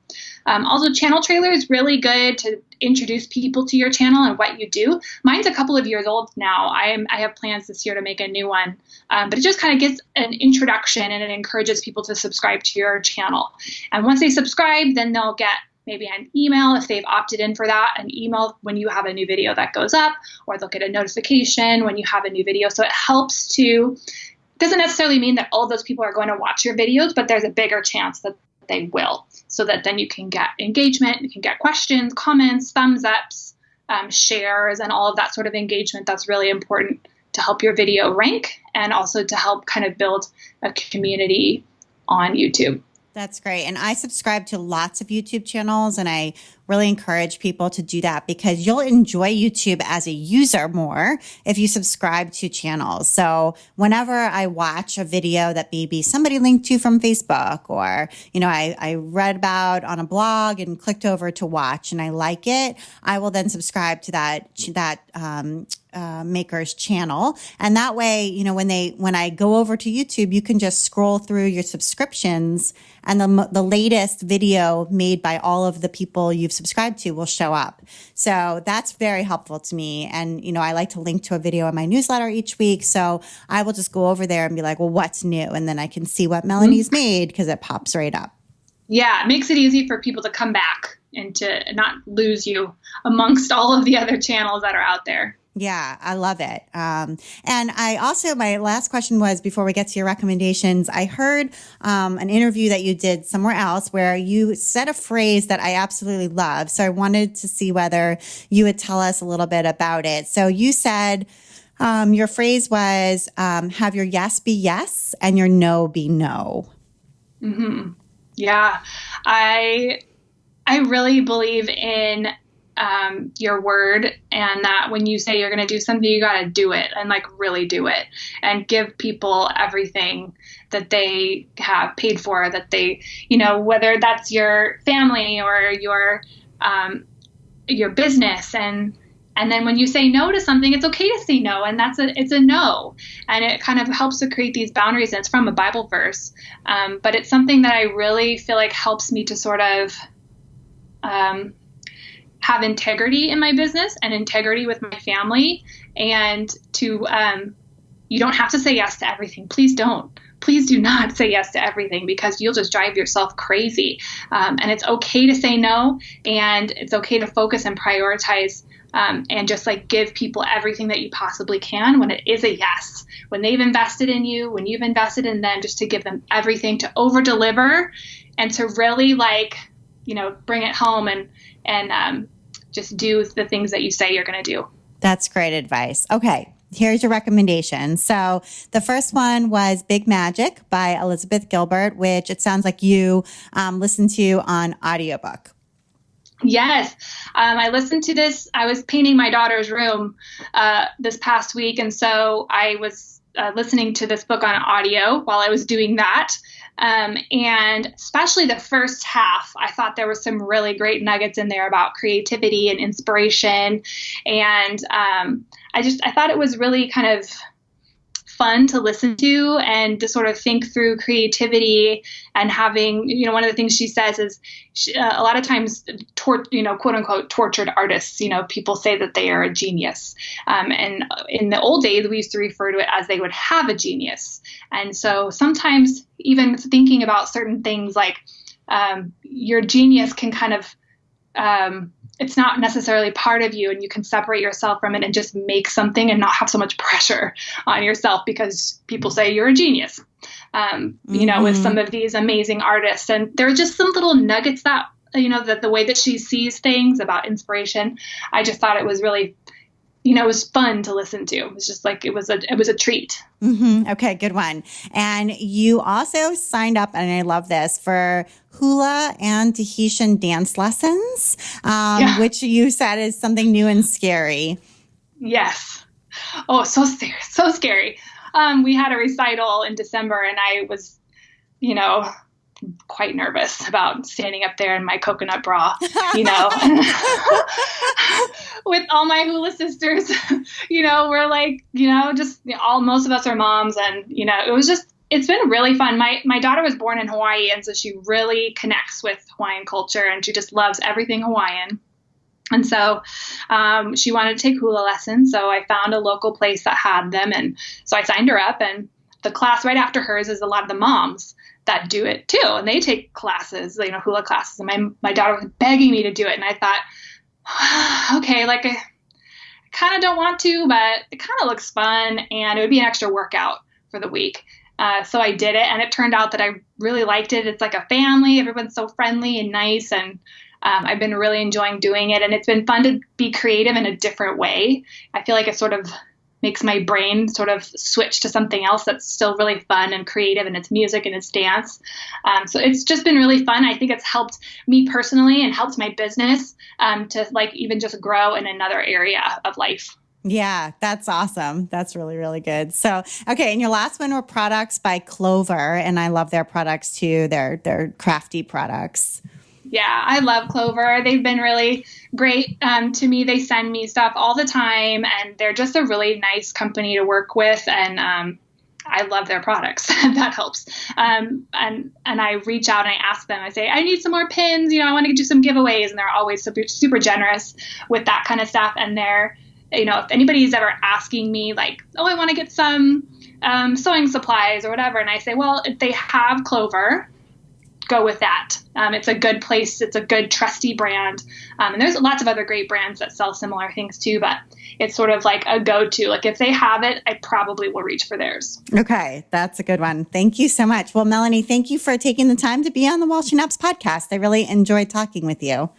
Also, channel trailer is really good to introduce people to your channel and what you do. Mine's a couple of years old now. I have plans this year to make a new one, but it just kind of gets an introduction and it encourages people to subscribe to your channel. And once they subscribe, then they'll get maybe an email if they've opted in for that, an email when you have a new video that goes up, or they'll get a notification when you have a new video. So it helps to, doesn't necessarily mean that all those people are going to watch your videos, but there's a bigger chance that they will, so that then you can get engagement, you can get questions, comments, thumbs ups, shares, and all of that sort of engagement that's really important to help your video rank and also to help kind of build a community on YouTube. That's great. And I subscribe to lots of YouTube channels, and I really encourage people to do that because you'll enjoy YouTube as a user more if you subscribe to channels. So whenever I watch a video that maybe somebody linked to from Facebook, or, I read about on a blog and clicked over to watch and I like it, I will then subscribe to that maker's channel. And that way, when I go over to YouTube, you can just scroll through your subscriptions and the latest video made by all of the people you've subscribe to will show up. So that's very helpful to me. And, I like to link to a video in my newsletter each week. So I will just go over there and be like, well, what's new? And then I can see what Melanie's made because it pops right up. Yeah, it makes it easy for people to come back and to not lose you amongst all of the other channels that are out there. Yeah, I love it. And I also, my last question was, before we get to your recommendations, I heard an interview that you did somewhere else where you said a phrase that I absolutely love. So I wanted to see whether you would tell us a little bit about it. So you said your phrase was, have your yes be yes and your no be no. Mm-hmm. Yeah, I really believe in your word, and that when you say you're going to do something, you got to do it and like really do it and give people everything that they have paid for, that they, whether that's your family or your business. And then when you say no to something, it's okay to say no. And it's a no. And it kind of helps to create these boundaries. And it's from a Bible verse. But it's something that I really feel like helps me to sort of, have integrity in my business and integrity with my family, and to, you don't have to say yes to everything. Please don't. Please do not say yes to everything, because you'll just drive yourself crazy. And it's okay to say no, and it's okay to focus and prioritize, and just like give people everything that you possibly can when it is a yes, when they've invested in you, when you've invested in them, just to give them everything, to over deliver and to really bring it home and just do the things that you say you're going to do. That's great advice. Okay, here's your recommendation. So the first one was Big Magic by Elizabeth Gilbert, which it sounds like you listened to on audiobook. Yes. I listened to this. I was painting my daughter's room this past week. And so I was listening to this book on audio while I was doing that. And especially the first half, I thought there were some really great nuggets in there about creativity and inspiration. And I thought it was really kind of fun to listen to and to sort of think through creativity and having, one of the things she says is a lot of times, quote unquote, tortured artists, people say that they are a genius. And in the old days, we used to refer to it as they would have a genius. And so sometimes even thinking about certain things like your genius can kind of, it's not necessarily part of you, and you can separate yourself from it and just make something and not have so much pressure on yourself because people say you're a genius, with some of these amazing artists. And there are just some little nuggets that, that the way that she sees things about inspiration, I just thought it was really, it was fun to listen to. It was just like, it was a treat. Mm-hmm. Okay, good one. And you also signed up, and I love this, for hula and Tahitian dance lessons, which you said is something new and scary. Yes. Oh, so scary. We had a recital in December, and I was, quite nervous about standing up there in my coconut bra, with all my hula sisters. We're like, most of us are moms, and, it's been really fun. My daughter was born in Hawaii, and so she really connects with Hawaiian culture, and she just loves everything Hawaiian. And so she wanted to take hula lessons. So I found a local place that had them. And so I signed her up, and the class right after hers is a lot of the moms that do it too. And they take classes, hula classes. And my daughter was begging me to do it. And I thought, okay, I kind of don't want to, but it kind of looks fun, and it would be an extra workout for the week. So I did it, and it turned out that I really liked it. It's like a family. Everyone's so friendly and nice. And I've been really enjoying doing it, and it's been fun to be creative in a different way. I feel like it sort of makes my brain sort of switch to something else that's still really fun and creative, and it's music and it's dance. So it's just been really fun. I think it's helped me personally and helped my business to even just grow in another area of life. Yeah, that's awesome. That's really, really good. So, okay. And your last one were products by Clover, and I love their products too. They're crafty products. Yeah, I love Clover. They've been really great to me. They send me stuff all the time, and they're just a really nice company to work with. And I love their products. That helps. And I reach out and I ask them, I say, I need some more pins. I want to do some giveaways. And they're always super, super generous with that kind of stuff. And they're, if anybody's ever asking me like, oh, I want to get some sewing supplies or whatever. And I say, well, if they have Clover, go with that. It's a good place. It's a good trusty brand. And there's lots of other great brands that sell similar things too, but it's sort of like a go-to. Like if they have it, I probably will reach for theirs. Okay. That's a good one. Thank you so much. Well, Melanie, thank you for taking the time to be on the While She Naps podcast. I really enjoyed talking with you.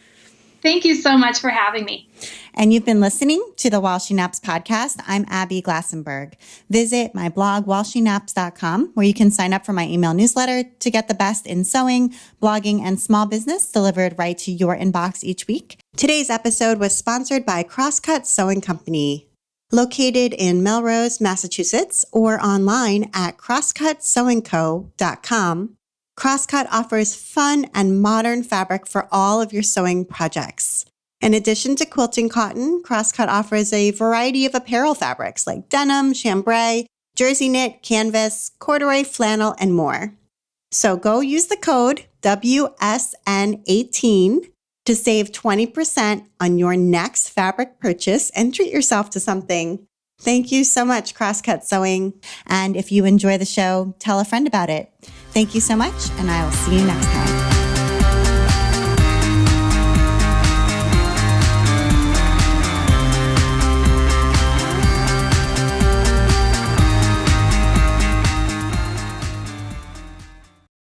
Thank you so much for having me. And you've been listening to the While She Naps podcast. I'm Abby Glassenberg. Visit my blog, whileshenaps.com, where you can sign up for my email newsletter to get the best in sewing, blogging, and small business delivered right to your inbox each week. Today's episode was sponsored by Crosscut Sewing Company, located in Melrose, Massachusetts, or online at crosscutsewingco.com. Crosscut offers fun and modern fabric for all of your sewing projects. In addition to quilting cotton, Crosscut offers a variety of apparel fabrics like denim, chambray, jersey knit, canvas, corduroy, flannel, and more. So go use the code WSN18 to save 20% on your next fabric purchase and treat yourself to something. Thank you so much, Crosscut Sewing. And if you enjoy the show, tell a friend about it. Thank you so much, and I will see you next time.